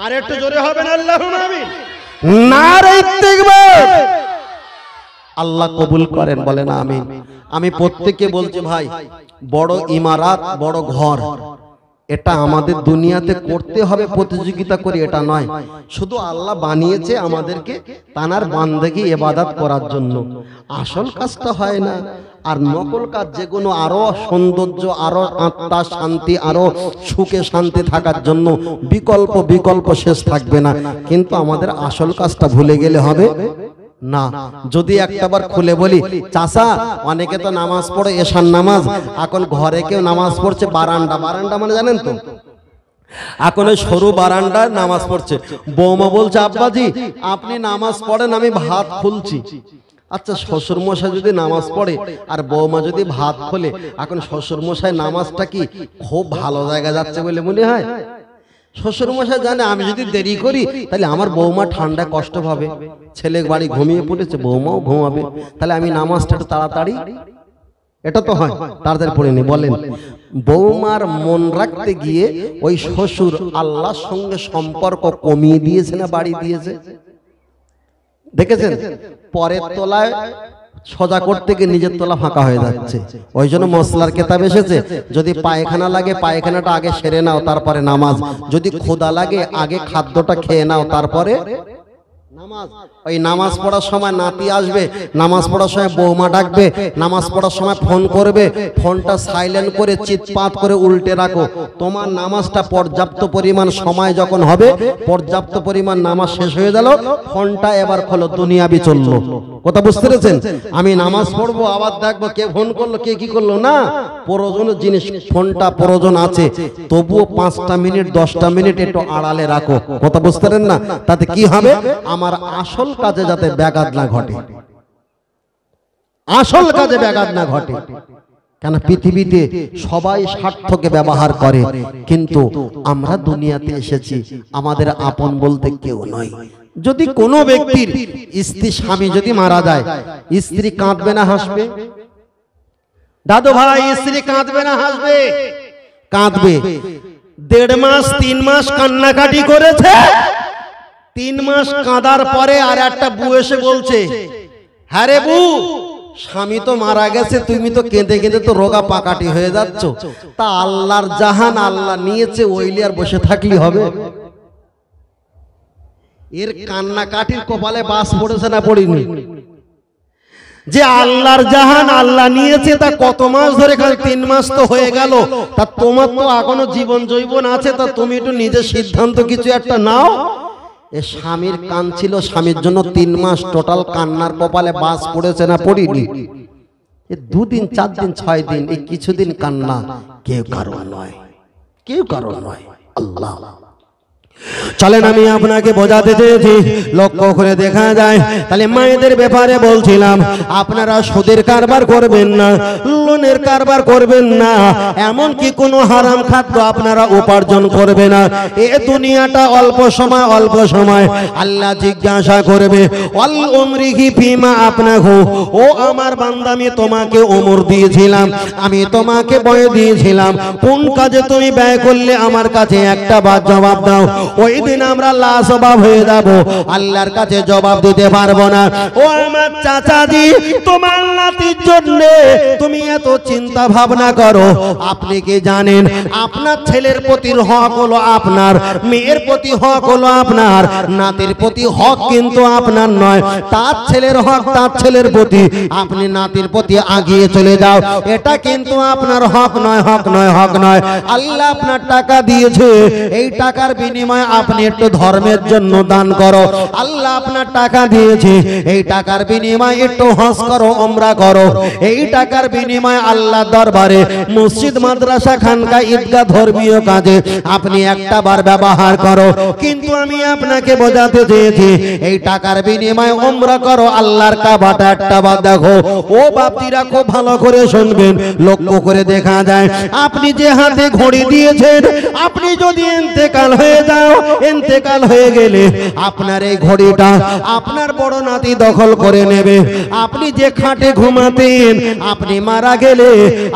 আর একটু জোরে হবেন আল্লাহুম্মা আমিন। নারে তাকবীর। আল্লাহ কবুল করেন, বলেন আমিন। আমি প্রত্যেককে বলছি ভাই, বড় ইমারত, বড় ঘর, এটা আমাদের দুনিয়াতে করতে হবে প্রতিযোগিতা করে, এটা নয়। শুধু আল্লাহ বানিয়েছে আমাদেরকে তানার বান্দেগি ইবাদত করার জন্য। আসল কাজটা হয় না, আর নকল কাজ যেগুলো আরো সৌন্দর্য, আরো আত্মা শান্তি, আরো সুখে শান্তি থাকার জন্য বিকল্প বিকল্প শেষ থাকবে না, কিন্তু আমাদের আসল কাজটা ভুলে গেলে হবে না। যদি একটাবার খুলে বলি, চাচা অনেকে তো নামাজ পড়ে এশার নামাজ, এখন ঘরে কেউ নামাজ পড়ছে বারান্দা, বারান্দা মানে জানেন তো, এখন ওই সরু বারান্দায় নামাজ পড়ছে। বৌমা বলছে আব্বাজি আপনি নামাজ পড়েন, আমি ভাত খুলছি। আচ্ছা, শ্বশুর মশাই যদি নামাজ পড়ে আর বৌমা যদি ভাত খোলে, এখন শ্বশুর মশাই নামাজটা কি খুব ভালো জায়গায় যাচ্ছে বলে মনে হয়? শ্বশুর মশাই জানে আমি যদি দেরি করি তাহলে আমার বৌমা ঠান্ডা কষ্ট পাবে, ছেলে বাড়ি ঘুমিয়ে পড়েছে, বৌমাও ঘুমাবে, তাহলে আমি নামাজটা একটু তাড়াতাড়ি, এটা তো হয় তাড়াতাড়ি পড়ে নি। বলেন, বৌমার মন রাখতে গিয়ে ওই শ্বশুর আল্লাহর সঙ্গে সম্পর্ক কমিয়ে দিয়েছে না বাড়ি দিয়েছে? দেখেছেন, পরের তলায় সোজা করতে গিয়ে নিজের তলা ফাঁকা হয়ে যাচ্ছে। ওই জন্য মশলার কেতাব এসেছে, যদি পায়খানা লাগে পায়খানাটা আগে সেরে নাও, তারপরে নামাজ। যদি ক্ষুধা লাগে আগে খাদ্যটা খেয়ে নাও, তারপরে নামাজ। ওই নামাজ পড়ার সময় নাতি আসবে, নামাজ পড়ার সময় বৌমা ডাকবে, নামাজ পড়ার সময় ফোন করবে, ফোনটা সাইলেন্ট করে চিৎপাত করে উল্টে রাখো। তোমার নামাজটা পর্যাপ্ত পরিমাণ সময় যখন হবে, পর্যাপ্ত পরিমাণ নামাজ শেষ হয়ে গেল, ফোনটা এবার খোলো, দুনিয়াবি চললো। কথা বুঝতে পেরেছেন? আমি নামাজ পড়বো আবার দেখবো কে ফোন করলো, কে কি করলো না। প্রয়োজনীয় জিনিস ফোনটা প্রয়োজন আছে, তবুও 5টা মিনিট 10টা মিনিট একটু আড়ালে রাখো। কথা বুঝতে পারেন না? তাতে কি হবে, আমার আসল কাজে যাতে ব্যাঘাত না ঘটে, আসল কাজে ব্যাঘাত না ঘটে। কেন পৃথিবীতে সবাই স্বার্থকে ব্যবহার করে, কিন্তু আমরা দুনিয়াতে এসেছি আমাদের আপন বলতে কেউ নয়। যদি কোনো ব্যক্তির স্ত্রী, স্বামী যদি মারা যায়, স্ত্রী কাঁদবে না হাসবে? দাদু ভাই, স্ত্রী কাঁদবে না হাসবে? কাঁদবে। 1.5 মাস 3 মাস কান্নাকাটি করেছে, 3 মাস কাঁদার পরে আর একটা বউ এসে বলছে, হ্যাঁ রে বউ, স্বামী তো মারা গেছে, তুমি তো কেঁদে কেঁদে তো রোগা পাকাটি হয়ে যাচ্ছ, তা আল্লাহর জাহান আল্লাহ নিয়েছে, ওইলি আর বসে থাকলি হবে? এর কান্নাকাটির কপালে বাস পড়েছে না পড়িনি? যে আল্লাহর জাহান আল্লাহ নিয়েছে, তা কত মাস ধরে, 3 মাস তো হয়ে গেল, তা তোমার তো এখনো জীবন জৈবন আছে, তা তুমি একটু নিজের সিদ্ধান্ত কিছু একটা নাও। এ স্বামীর কান ছিল, স্বামীর জন্য 3 মাস টোটাল কান্নার কপালে বাস পড়েছে না পড়িনি? 2 দিন 4 দিন 6 দিন, এই কিছুদিন কান্না কেউ কারণ নয়, কেউ কারণ নয়, আল্লাহ। চলেন আমি আপনাকে বোঝাতে চেয়েছি, লক্ষ্য করে দেখা যায়। তাহলে মায়েদের ব্যাপারে বলছিলাম, আপনারা সুদের কারবার করবেন না, লোনের কারবার করবেন না, এমন কি কোনো হারাম খাদ্য আপনারা উপার্জন করবে না। এ দুনিয়াটা অল্প সময়, অল্প সময়। আল্লাহ জিজ্ঞাসা করবে, ওয়াল উমরিহি ফিমা আপনাহু, ও আমার বান্দা, আমি তোমাকে উমর দিয়েছিলাম, আমি তোমাকে বয় দিয়েছিলাম, কোন কাজে তুমি ব্যয় করলে আমার কাছে একটা বার জবাব দাও। ওই দিন আমরা লাজবাব হয়ে যাব, আল্লাহর কাছে জবাব দিতে পারবো না। ও আমার চাচাজি, তোমার নাতির জন্য তুমি এত চিন্তা ভাবনা করো, আপনি কি জানেন আপনার ছেলের প্রতি হক হলো আপনার, মেয়ের প্রতি হক হলো আপনার, নাতির প্রতি হক কিন্তু আপনার নয়। তার ছেলের হক তার ছেলের প্রতি, আপনি নাতির প্রতি আগিয়ে চলে যাও, এটা কিন্তু আপনার হক নয়, হক নয়, হক নয়। আল্লাহ আপনার টাকা দিয়েছে, এই টাকার বিনিময়ে আপনি একটু ধর্মের জন্য দান করো। আল্লাহ আপনার টাকা দিয়েছে, এই টাকার বিনিময়ে একটু হজ করো, উমরা করো। এই টাকার বিনিময়ে আল্লাহ দরবারে মসজিদ, মাদ্রাসা, খানকা, ঈদগাহ, ধর্মীয় কাজে আপনি একটা বার ব্যবহার করো। কিন্তু আমি আপনাকে বোঝাতে চেয়েছি, এই টাকার বিনিময়ে উমরা করো, আল্লাহর কাবাটা একটা বার দেখো। ও বাপজিরা খুব ভালো করে শুনবেন, লক্ষ্য করে দেখা যায় আপনি যে হাতে ঘড়ি দিয়েছেন, আপনি যদি ইন্তেকাল হয়ে যাও, ইন্তেকাল হয়ে গেলে আপনার এই ঘড়িটা আপনার বড় নাতি দখল করে নেবে। আপনি যে খাটে ঘুমাতেন, আপনি মারা গেলে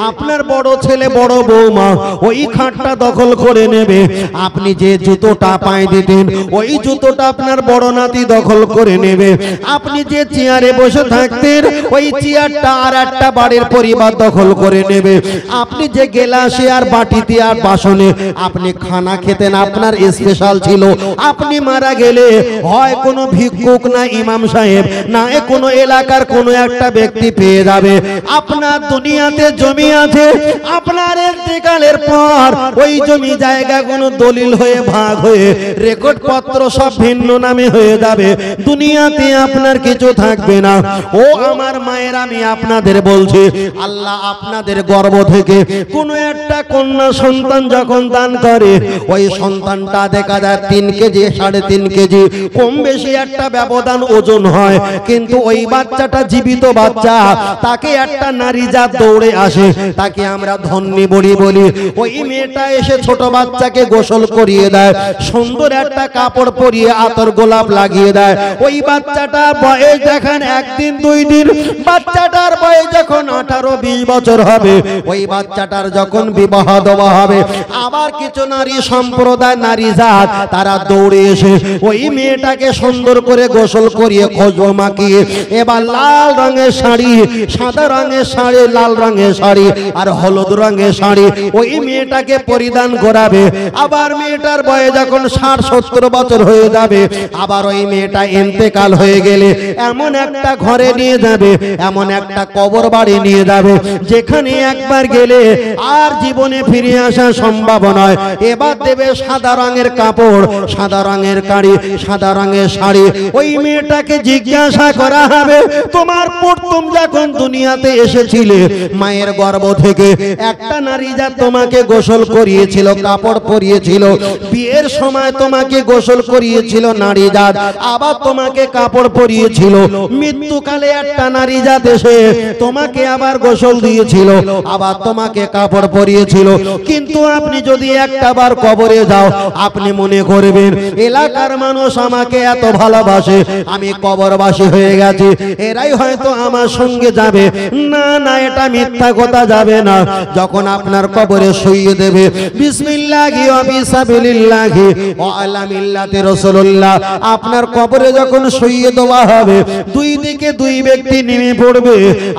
আপনার বড় ছেলে, বড় বৌমা ওই খাটটা দখল করে নেবে। আপনি যে জুতোটা পায়ে দিতেন, ওই জুতোটা আপনার বড় নাতি দখল করে নেবে। আপনি যে চেয়ারে বসে থাকতেন, ওই চেয়ারটা আর একটা বাড়ির পরিবার দখল করে নেবে। আপনি যে গেলাসে আর বাটিতে আর বাসনে আপনি খানা খেতেন, আপনার স্পেশাল ছিল, আপনি মারা গেলে হয় কোনো ভিক্ষুক না ইমাম সাহেব না কোনো এলাকার কোনো একটা ব্যক্তি পেয়ে যাবে। আপনার দুনিয়াতে জমি আছে, আপনার ইন্তেকালের পর ওই জমি জায়গাগুলো দলিল হয়ে ভাগ হয়ে রেকর্ড পত্র সব ভিন্ন নামে হয়ে যাবে, দুনিয়াতে আপনার কিছু থাকবে না। ও আমার মায়ের, আমি আপনাদের বলছি, আল্লাহ আপনাদের গর্ভ থেকে কোনো একটা কন্যা সন্তান যখন দান করে, ওই সন্তানটা দেখা যায় 3 কেজি 3.5 কেজি কম বেশি একটা ব্যবধান ওজন হয়, কিন্তু ওই বাচ্চাটা জীবিত বাচ্চা, তাকে একটা নারী জাত দৌড়ে আসে, তাকে আমরা ধন্যী বলি বলি। ওই মেয়েটা এসে ছোট বাচ্চাকে গোসল করিয়ে দেয়, সুন্দর একটা কাপড় পরিয়ে আতর গোলাপ লাগিয়ে দেয়। ওই বাচ্চাটার বয়স দেখেন 1 দিন 2 দিন, বাচ্চাটার বয়স যখন 18-20 বছর হবে, ওই বাচ্চাটার যখন বিবাহ দেওয়া হবে, আবার কিছু নারী সম্প্রদায়, নারী জাত, তারা দৌড়ে এসে ওই মেয়েটাকে সুন্দর করে গোসল করিয়ে খুশবু মাখিয়ে এবার লাল রঙের শাড়ি, সাদা রঙের শাড়ি, লাল রঙের শাড়ি আর হলুদ রঙের শাড়ি ওই মেয়েটাকে পরিধান করাবে। আবার মেয়েটার বয়স যখন 60-70 বছর হয়ে যাবে, আবার ওই মেয়েটা ইন্তেকাল হয়ে গেলে এমন একটা ঘরে নিয়ে যাবে, এমন একটা কবর বাড়ি নিয়ে যাবে, যেখানে একবার গেলে আর জীবনে ফিরে আসা সম্ভব নয়। এবার দেবে সাদা রঙের কাপড়, সাদা রঙের কাড়ি, সাদা রঙের শাড়ি। ওই মেয়েটাকে জিজ্ঞাসা করা হবে, তোমার প্রথম যখন দুনিয়াতে এসেছিলে, মায়ের গর্ভ থেকে একটা নারী যা তোমাকে গোসল করিয়েছিল, কাপড় পরিয়েছিল, বিয়ের সময় তোমাকে গোসল করিয়েছিল নারী জাত, আবার তোমাকে কাপড় পরিয়েছিল, মৃত্যুকালে একটা নারী জাত এসে তোমাকে আবার গোসল দিয়েছিল, আবার তোমাকে কাপড় পরিয়েছিল। কিন্তু আপনি যদি একটা বার কবরে যাও, আপনি মনে করবেন এলাকার মানুষ আমাকে এত ভালোবাসে, আমি কবরবাসী হয়ে গেছি, এরাই হয়তো আমার সঙ্গে যাবে। না না, এটা মিথ্যা কথা, যাবে না। যখন আপনার কবরে শুইয়ে দেবে, বিসমিল্লাহি ওয়া বিসাবিলিল্লাহি ওয়া আলা মিল্লাতি রাসূলুল্লাহ, আপনার কবরে যখন শুইয়ে দেওয়া হবে, 2 দিকে 2 ব্যক্তি নেমে পড়বে।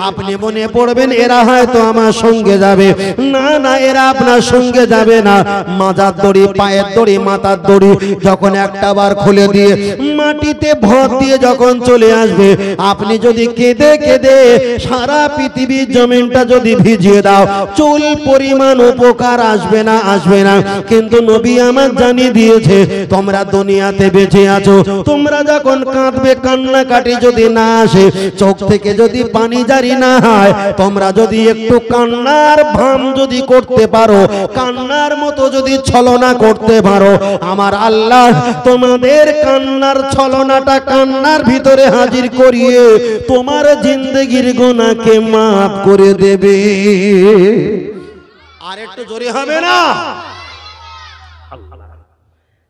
আপনি মনে পড়বেন এরা হয়তো আমার সঙ্গে যাবে। না না, এরা আপনার সঙ্গে যাবে না। মাজার দড়ি, পায়ের দড়ি, মাথার দড়ি যখন একটা বার খুলে দিয়ে মাটিতে ভর দিয়ে যখন চলে আসবে, আপনি যদি কেঁদে কেঁদে সারা পৃথিবীর জমিনটা যদি ভিজিয়ে দাও, চুল পরিমাণ উপকার আসবে না, আসবে না। কিন্তু নবী আমার জানিয়ে দিয়েছে, তোমরা দুনিয়াতে বেঁচে আছো, তোমরা যখন কাঁদবে, কান্নাকাটি যদি না আসে, চোখ থেকে যদি পানি জারি না হয়, তোমরা যদি একটু কান্নার ভাম যদি করতে পারো, কান্নার মতো যদি ছলনা করতে পারো, আমার আল্লাহ তোমাদের কান্নার ছলনাটা কান্নার ভিতরে হাজির করিয়ে তোমার জিন্দেগির গুনাহকে মাফ করে দেবে। আর একটু জোরে হবে না?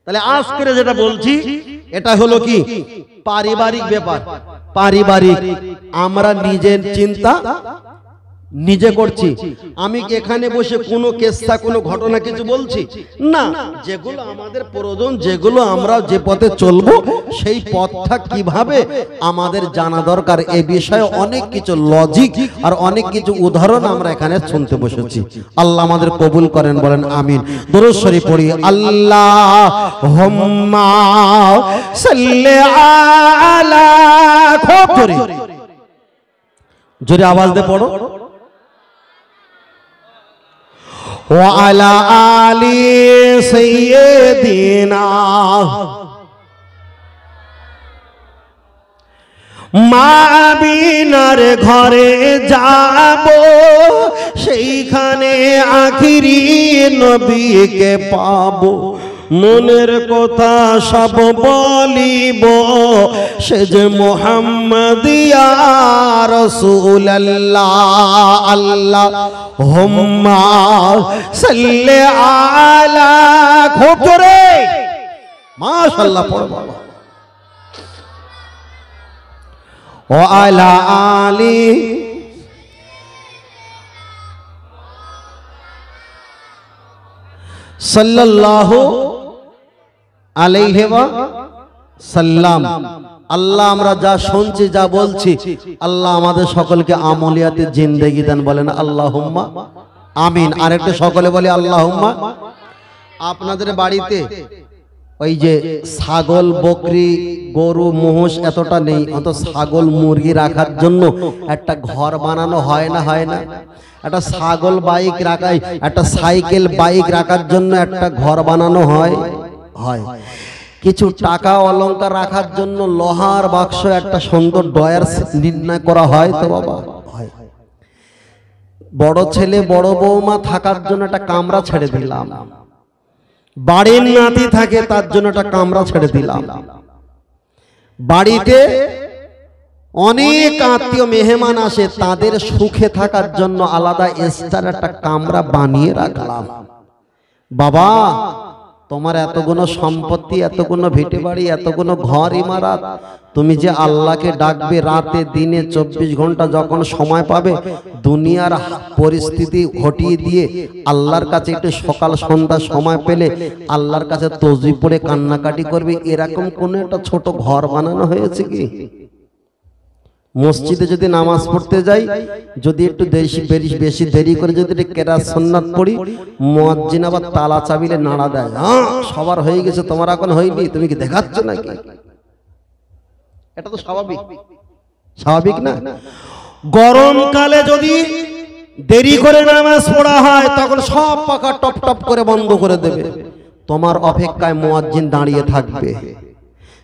তাহলে আজকে যেটা বলছি, এটা হলো কি পারিবারিক ব্যাপার। পারিবারিক, আমরা নিজের চিন্তা নিজে করছি। আমি কি এখানে বসে কোনো কেসটা কোনো ঘটনা কিছু বলছি না, যেগুলো আমাদের প্রয়োজন, যেগুলো আমরা যে পথে চলবো সেই পথটা কিভাবে আমাদের জানা দরকার, এই বিষয়ে অনেক কিছু লজিক আর অনেক কিছু উদাহরণ আমরা এখানে শুনতে বসেছি। আল্লাহ আমাদের কবুল করেন, বলেন আমিন। দুরূদ শরীফ পড়ি। আল্লাহুম্মা সাল্লি আলা, খুব জোরে জোরে আওয়াজ দিয়ে পড়ো। ওয়ালা আলি সাইয়্যিদিনা, মা আমিনার ঘরে যাব, সেইখানে আখিরি নবীকে পাবো। মনের কথা সব বলিব, সে যে মুহাম্মদ ইয়া রাসূলুল্লাহ। আল্লাহুম্মা সাল্লি আলা, খুব জোরে মাশাআল্লাহ পড়ো বাবা। ওয়া আলা আলি সাল্লাল্লাহু আলাইহি ওয়া সাল্লাম। আল্লাহ আমরা যা শুনছি যা বলছি, আল্লাহ আমাদের সকলকে আমলিয়াতে জিন্দেগি দেন, বলেন আল্লাহুম্মা আমিন। আরেকটা সকলে বলি আল্লাহুম্মা। আপনাদের বাড়িতে ওই যে ছাগল, বকরি, গরু, মহিষ এতটা নেই, অত ছাগল মুরগি রাখার জন্য একটা ঘর বানানো হয় না, হয় না? একটা ছাগল বাইক রাখাই, একটা সাইকেল বাইক রাখার জন্য একটা ঘর বানানো হয়, হয়। কিছু টাকা অলংকার রাখার জন্য লোহার বাক্স, একটা সুন্দর ডয়ার নির্ণয় করা হয় তো বাবা, হয়। বড় ছেলে বড় বৌমা থাকার জন্য একটা কামরা ছেড়ে দিলাম, বাড়ির নাতি থাকে তার জন্য একটা কামরা ছেড়ে দিলাম, বাড়িতে অনেক আত্মীয় মেহমান আসে তাদের সুখে থাকার জন্য আলাদা এক্সট্রা একটা কামরা বানিয়ে রাখলাম। বাবা, তোমার এতগুলো সম্পত্তি, এতগুলো ভিটে বাড়ি, এতগুলো ঘর ইমারত, তুমি যে আল্লাহকে ডাকবে রাতে দিনে 24 ঘন্টা যখন সময় পাবে, দুনিয়ার পরিস্থিতি ঘটিয়ে দিয়ে আল্লাহর কাছে একটু সকাল সন্ধ্যা সময় পেলে আল্লাহর কাছে তসবিহ পড়ে কান্নাকাটি করবে, এরকম কোন একটা ছোট ঘর বানানো হয়েছে কি? মসজিদে যদি নামাজ পড়তে যাই, যদি একটু বেশি দেরি করে যদি কেরাত সুন্নাত পড়ি, মুয়াজ্জিন আবার তালা চাবিলে নাড়া দেয়, হ্যাঁ সবার হয়ে গেছে, তোমার এখন হয়নি, তুমি কি দেখাচ্ছ নাকি? এটা তো স্বাভাবিক, স্বাভাবিক না? গরমকালে যদি দেরি করে নামাজ পড়া হয় তখন সব পাখা টপ টপ করে বন্ধ করে দেবে, তোমার অপেক্ষায় মুয়াজ্জিন দাঁড়িয়ে থাকবে।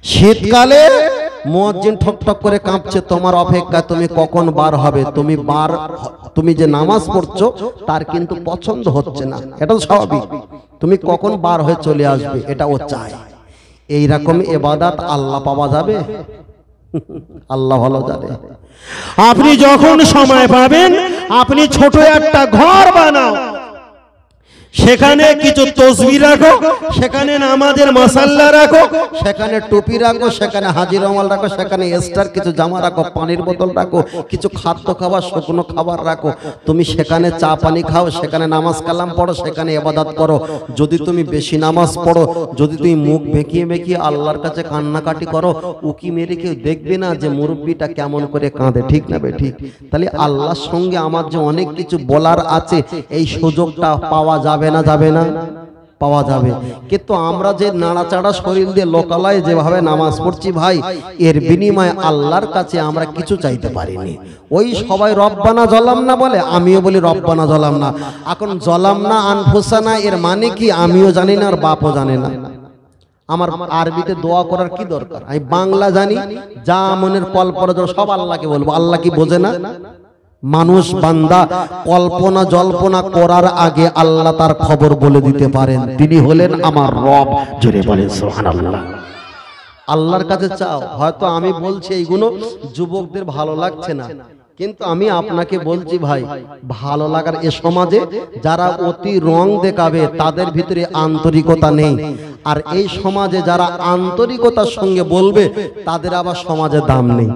শীতকালে মুয়াজ্জিন ঠক ঠক করে কাঁপছে, তোমার অপেক্ষায় তুমি কখন বার হবে, তুমি যে নামাজ পড়ছো তার কিন্তু পছন্দ হচ্ছে না, এটা তো স্বাভাবিক, তুমি কখন বার হয়ে চলে আসবে, এটা ও চায়। এইরকম ইবাদত আল্লাহ পাওয়া যাবে? আল্লাহ ভালো জানে। আপনি যখন সময় পাবেন আপনি ছোট একটা ঘর বানাও, সেখানে কিছু তসবিহ রাখো, সেখানে নামাজের মাসাল্লা রাখো, সেখানে টুপি রাখো, সেখানে হাজি রুমাল রাখো, সেখানে এক্সট্রা কিছু জামা রাখো, পানির বোতল রাখো, কিছু খাদ্য খাবার, শুকনো খাবার রাখো, তুমি সেখানে চা পানি খাও, সেখানে নামাজ কালাম পড়ো, সেখানে ইবাদত করো। যদি তুমি বেশি নামাজ পড়ো, যদি তুমি মুখ বেঁকিয়ে বেঁকিয়ে আল্লাহর কাছে কান্নাকাটি করো, উকি মেরে কেউ দেখবে না যে মুরব্বিটা কেমন করে কাঁদে, ঠিক না বে ঠিক? তাহলে আল্লাহর সঙ্গে আমার যে অনেক কিছু বলার আছে, এই সুযোগটা পাওয়া যাবে না, যাবে না? পাওয়া যাবে। কিন্তু আমরা যে নাড়াচাড়া শরীর দিয়ে লোকালয়ে যেভাবে নামাজ পড়ছি ভাই, এর বিনিময়ে আল্লাহর কাছে আমরা কিছু চাইতে পারিনি। ওই সবাই রব্বানা জালামনা বলে, আমিও বলি রব্বানা জালামনা। এখন জালামনা আনফুসানা এর মানে কি আমিও জানি না আর বাপও জানে না। আমার আরবিতে দোয়া করার কি দরকার? আমি বাংলা জানি, যা মনের কল্পনা সব আল্লাহকে বলবো। আল্লাহ কি বোঝে না? মানুষ বান্দা কল্পনা জল্পনা করার আগে আল্লাহ তার খবর বলে দিতে পারেন, তিনি হলেন আমার রব। জোরে বলেন সুবহানাল্লাহ। আল্লাহর কাছে চাও। হয়তো আমি বলছি এইগুলো যুবকদের ভালো লাগছে না, কিন্তু আমি আপনাকে বলছি ভাই, ভালো লাগার এ সমাজে যারা অতি রং দেখাবে তাদের ভিতরে আন্তরিকতা নেই, আর এই সমাজে যারা আন্তরিকতার সঙ্গে বলবে তাদের আবার সমাজে দাম নেই।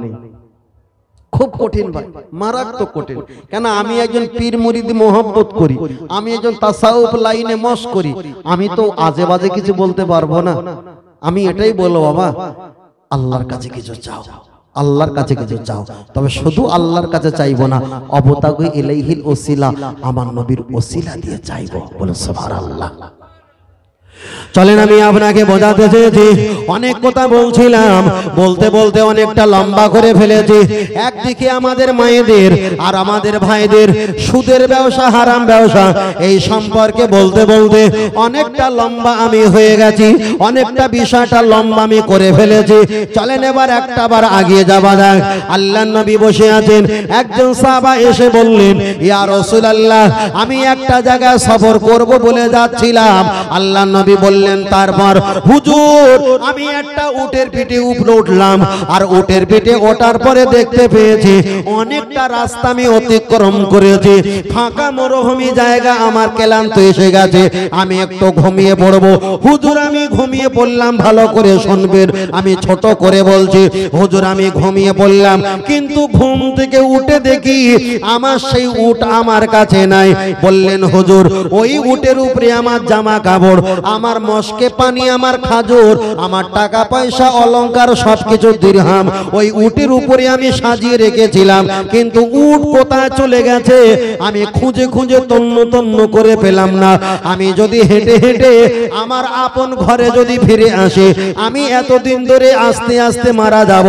খুব কঠিন ভাই, মারাত্মক কঠিন। কেন আমি একজন পীর মুরিদ মোহাব্বত করি, আমি একজন তাসাউফ লাইনে মশ করি, আমি তো আজে বাজে কিছু বলতে পারবো না। আমি এটাই বলবো বাবা, আল্লাহর কাছে কিছু চাও, আল্লাহর কাছে কিছু চাও, তবে শুধু আল্লাহর কাছে চাইবো না, অবতাগু ইলাইহিল ওসিলা, আমার নবীর ওসিলা দিয়ে চাইবো। বলে সুবহানাল্লাহ। চলেন আমি আপনাকে বোঝাতে চেয়েছি, অনেক কথা বলছিলাম, বলতে বলতে অনেকটা লম্বা করে ফেলেছি। একদিকে আমাদের মায়েদের আর আমাদের ভাইদের সুদের ব্যবসা, হারাম ব্যবসা, এই সম্পর্কে বলতে বলতে অনেকটা লম্বা আমি হয়ে গেছি, অনেকটা বিষয়টা লম্বা আমি করে ফেলেছি। চলেন এবার একটা বার আগিয়ে যাওয়া যাক। আল্লাহর নবী বসে আছেন, একজন সাহাবা এসে বললেন, ইয়া রাসূলুল্লাহ, আমি একটা জায়গায় সফর করব বলে যাচ্ছিলাম। আল্লাহর নবী বললেন, তারপর? হুজুর, আমি একটা উটের পিঠে উপরে উঠলাম, আর উটের পিঠে ওঠার পরে দেখতে পেয়েছি অনেকটা রাস্তা আমি অতিক্রম করেছি, ফাঁকা মরুভূমি জায়গা, আমার ক্লান্ত এসে গেছে, আমি একটু ঘুমিয়ে পড়বো। হুজুর, আমি ঘুমিয়ে পড়লাম, ভালো করে শুনবেন, আমি ছোট করে বলছি। হুজুর, আমি ঘুমিয়ে পড়লাম, কিন্তু ঘুম থেকে উঠে দেখি আমার সেই উট আমার কাছে নাই। বললেন, হুজুর, ওই উটের উপরে আমার জামা কাপড়, আমার মস্কে পানি, আমার খাজুর, আমার টাকা পয়সা, অলংকার, সবকিছু দিরহাম ওই উটের উপরে আমি সাজিয়ে রেখেছিলাম, কিন্তু উট কোথায় চলে গেছে আমি খুঁজে খুঁজে তন্ন তন্ন করে পেলাম না। আমি যদি হেঁটে হেঁটে আমার আপন ঘরে যদি ফিরে আসে, আমি এতদিন ধরে আস্তে আস্তে মারা যাব।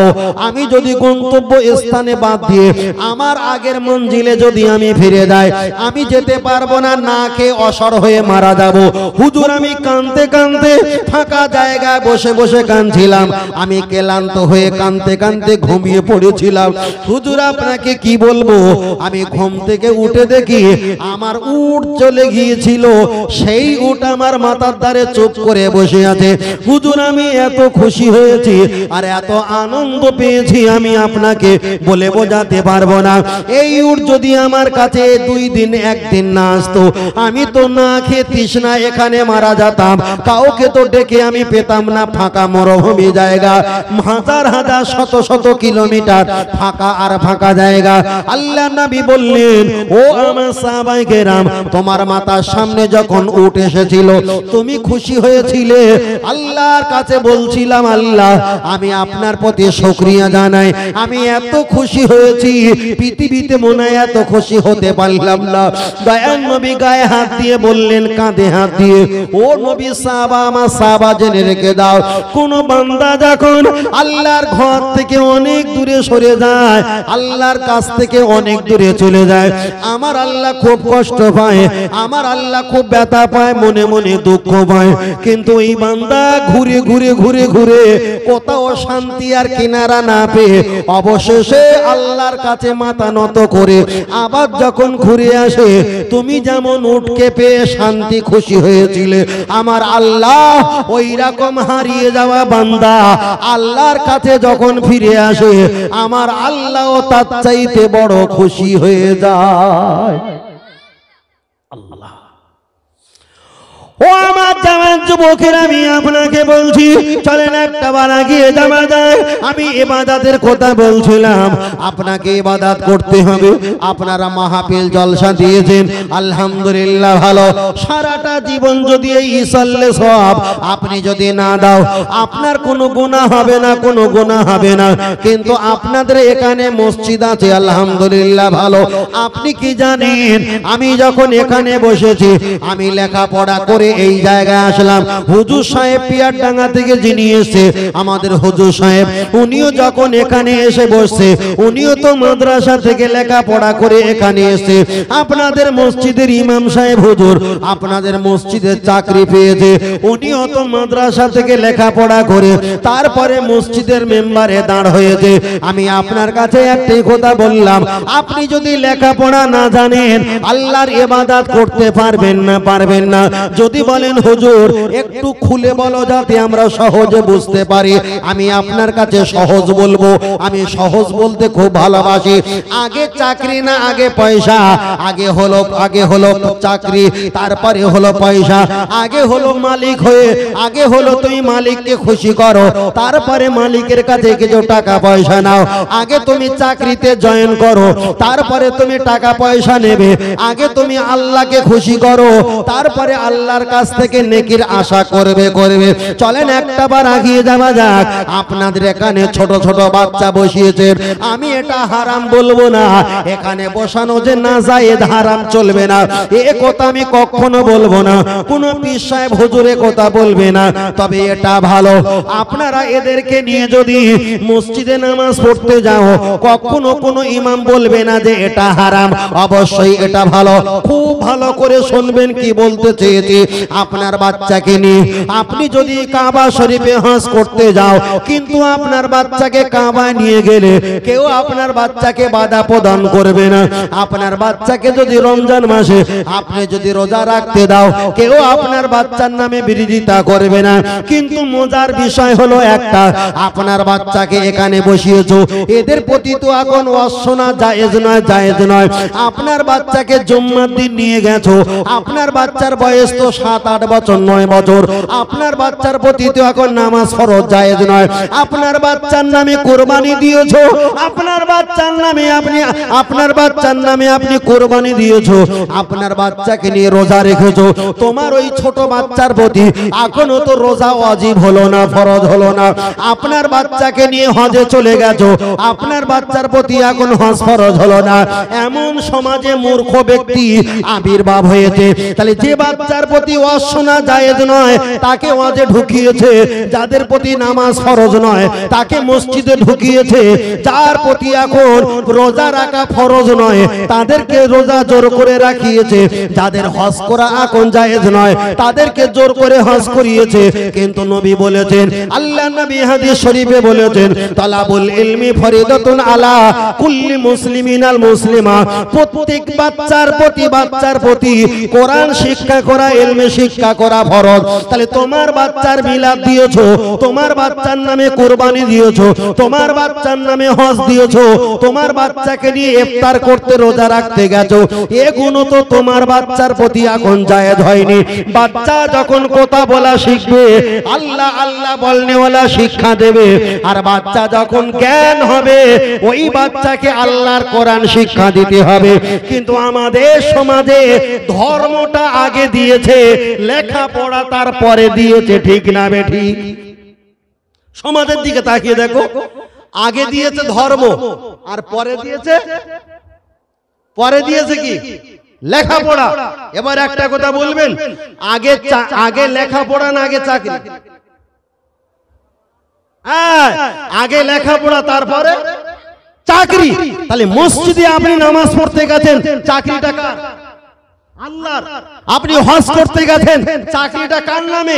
আমি যদি গন্তব্য স্থানে বাদ দিয়ে আমার আগের মঞ্জিলে যদি আমি ফিরে যাই, আমি যেতে পারবো না, না খেয়ে অসর হয়ে মারা যাব। হুজুর, আমি কাঁদতে কাঁদতে ফাঁকা জায়গায় বসে বসে কাঁদছিলাম, আমি ক্লান্ত হয়ে কাঁদতে কাঁদতে ঘুমিয়ে পড়েছিলাম। হুজুর, আপনাকে কি বলবো, আমি ঘুম থেকে উঠে দেখি আমার উট চলে গিয়েছিল, সেই উট আমার মাথার ধারে চুপ করে বসে আছে। হুজুর, আমি এত খুশি হয়েছি আর এত আনন্দ পেয়েছি, আমি আপনাকে বলে বোঝাতে পারবো না। এই উট যদি আমার কাছে 2 দিন 1 দিন না আসতো, আমি তো না খেয়ে তৃষ্ণা এখানে মারা যেতাম, কাউকে তো ডেকে আমি পেতাম না। ফাঁকা মরুভূমি জায়গা, হাজার হাজার শত শত কিলোমিটার ফাঁকা আর ফাঁকা জায়গা। আল্লাহর নবী বললেন, ও আমার সাহাবায়ে কেরাম, তোমার মাথার সামনে যখন উট এসেছিল তুমি খুশি হয়েছিলে। আল্লাহর কাছে বলছিলাম, আল্লাহ, আমি আপনার প্রতি শুকরিয়া জানাই, আমি এত খুশি হয়েছি, পৃথিবীতে মনে হয় এত খুশি হতে পারলাম না। দয়ার নবী গায়ে হাত দিয়ে বললেন, কাঁধে হাত দিয়ে, ও নবী, সাহাবা, আমার সাহাবা, জেনে রেখে দাও, কোন বান্দা যখন আল্লাহর ঘর থেকে অনেক দূরে সরে যায়, আল্লাহর কাছ থেকে অনেক দূরে চলে যায়, আমার আল্লাহ খুব কষ্ট পায়, আমার আল্লাহ খুব ব্যথা পায়, মনে মনে দুঃখ পায়। কিন্তু এই বান্দা ঘুরে ঘুরে ঘুরে ঘুরে কোথাও শান্তি আর কিনারা না পেয়ে অবশেষে আল্লাহর কাছে মাথা নত করে আবার যখন ঘুরে আসে, তুমি যেমন উটকে পেয়ে শান্তি খুশি হয়েছিলে, আমার আল্লাহ ওই রকম হারিয়ে যাওয়া বান্দা আল্লাহর কাছে যখন ফিরে আসে, আমার আল্লাহ তার চাইতে বড় খুশি হয়ে যায়। আল্লাহ, ও আমার জামান যুবকের, আমি আপনাকে বলছি, চলেন একটা বার গিয়ে যাওয়া যায়। আমি ইবাদতের কথা বলছিলাম, আপনাকে ইবাদত করতে হবে। আপনারা মাহফিল জলসা দিয়েছেন, আলহামদুলিল্লাহ, ভালো। সারাটা জীবন যদি এই ইসাল্লে সওয়াব আপনি যদি না দাও, আপনার কোনো গুনাহ হবে না, কোনো গুনাহ হবে না। কিন্তু আপনাদের এখানে মসজিদ আছে, আলহামদুলিল্লাহ, ভালো। আপনি কি জানেন, আমি যখন এখানে বসেছি, আমি লেখাপড়া করে এই জায়গায় আসলাম। হুজুর সাহেব পিয়ারডাঙ্গা থেকে যিনি এসে, আমাদের হুজুর সাহেব, উনিও যখন এখানে এসে বসছে, উনিও তো মাদ্রাসা থেকে লেখাপড়া করে এখানে এসে আপনাদের মসজিদের ইমাম সাহেব হুজুর আপনাদের মসজিদের চাকরি পেয়েছে, উনিও তো মাদ্রাসা থেকে লেখাপড়া করে তারপরে মসজিদের মেম্বারে দাঁড় হয়েছে। আমি আপনার কাছে একটাই কথা বললাম, আপনি যদি লেখাপড়া না জানেন, আল্লাহর ইবাদত করতে পারবেন না, পারবেন না। যদি যদি বলেন হুজুর একটু খুলে বলো যাতে আমরা সহজে বুঝতে পারি, আমি আপনার কাছে সহজ বলবো। আমি সহজ বলতে খুব ভালোবাসি। আগে চাকরি না আগে পয়সা? আগে হলো চাকরি, তারপরে হলো পয়সা। আগে হলো মালিক হয়ে, আগে হলো তুমি মালিককে খুশি করো, তারপরে মালিকের কাছে কিছু টাকা পয়সা নাও। আগে তুমি চাকরিতে জয়েন করো, তারপরে তুমি টাকা পয়সা নেবে। আগে তুমি আল্লাহকে খুশি করো, তারপরে আল্লাহর কাছ থেকে নেকির আশা করবে। চলেন একটা বার আগিয়ে যাওয়া যাক। আপনাদের এখানে ছোট ছোট বাচ্চা বসিয়েছেন, আমি এটা হারাম বলবো না, এখানে বসানো যে নাজায়েজ হারাম চলবে না এ কথা আমি কখনো বলবো না। কোন পীর সাহেব হুজুরে কথা বলবে না। তবে এটা ভালো, আপনারা এদেরকে নিয়ে যদি মসজিদে নামাজ পড়তে যাও, কখনো কোনো ইমাম বলবে না যে এটা হারাম। অবশ্যই এটা ভালো। খুব ভালো করে শুনবেন কি বলতে চেয়েছি। আপনার বাচ্চাকে নিয়ে আপনি যদি কাবা শরীফে হজ করতে যাও, কিন্তু আপনার বাচ্চাকে কাবায় নিয়ে গেলে কেউ আপনার বাচ্চাকে বাধা প্রদান করবে না। আপনার বাচ্চাকে যদি রমজান মাসে আপনি যদি রোজা রাখতে দাও, কেউ আপনার বাচ্চার নামে বিরোধিতা করবে না। কিন্তু মজার বিষয় হলো একটা, আপনার বাচ্চাকে এখানে বসিয়েছো, এদের প্রতি তো এখন অশোনা জায়েজ নয়। আপনার বাচ্চাকে জুম্মার দিন নিয়ে গেছো, আপনার বাচ্চার বয়স তো 7-8 বছর 9 বছর, আপনার বাচ্চার প্রতি তো এখন নামাজ ফরজ জায়েজ নয়। আপনার বাচ্চার নামে কুরবানি দিয়েছো, আপনার বাচ্চার নামে আপনি কুরবানি দিয়েছো, আপনার বাচ্চাকে নিয়ে রোজা রেখেছো। তোমার ওই ছোট বাচ্চার প্রতি এখনো তো রোজা ওয়াজিব হলো না, ফরজ হলো না। আপনার বাচ্চাকে নিয়ে হজে চলে গেছো, আপনার বাচ্চার প্রতি এখন হজ ফরজ হলো না। এমন সমাজে মূর্খ ব্যক্তি আবির্ভাব হয়েছে। তাহলে যে বাচ্চার প্রতি অশোনা জায়েজ নয় তাকে ওয়াজে ঢুকিয়েছে, যাদের প্রতি নামাজ ফরজ নয় তাকে মসজিদে ঢুকিয়েছে, যার প্রতি এখন রোজা রাখা ফরজ নয় তাদেরকে রোজা জোর করে রাখিয়েছে, যাদের হজ করা এখন জায়েজ নয় তাদেরকে জোর করে হজ করিয়েছে। কিন্তু নবী বলেছেন, আল্লাহ নবী হাদিস শরীফে বলেছেন, তালাবুল ইলমি ফরিদাতুন আলা কুল্লি মুসলিমিন আল মুসলিমা। প্রত্যেক বাচ্চার প্রতি কোরআন শিক্ষা করা, ইলমে শিক্ষা করা ফরজ। তাহলে তোমার বাচ্চার মিলাদ দিয়েছো, তোমার বাচ্চার নামে কুরবানি দিয়েছো, তোমার বাচ্চার নামে হজ দিয়েছো, তোমার বাচ্চাকে নিয়ে ইফতার করতে রোজা রাখতে গেছো, এগুলো তো তোমার বাচ্চার প্রতি এখন জায়েজ হয়নি। বাচ্চা যখন কথা বলা শিখবে, আল্লাহ আল্লাহ বলনেওয়ালা শিক্ষা দেবে, আর বাচ্চা যখন জ্ঞান হবে ওই বাচ্চাকে আল্লাহর কোরআন শিক্ষা দিতে হবে। কিন্তু আমাদের সমাজে ধর্মটা আগে দিয়েছে, লেখাপড়া তারপরে দিয়েছে। ঠিক না বেঠিক? সমাজের দিকে তাকিয়ে দেখো, আগে দিয়েছে ধর্ম আর পরে দিয়েছে কি? লেখাপড়া। এবার একটা কথা বলবেন, আগে লেখাপড়া না আগে চাকরি? আগে লেখাপড়া তারপরে চাকরি। তাহলে মসজিদে আপনি নামাজ পড়তে গেছেন, চাকরিটা কার? আল্লাহর। আপনি হজ করতে গেছেন, চাকরিটা কার নামে?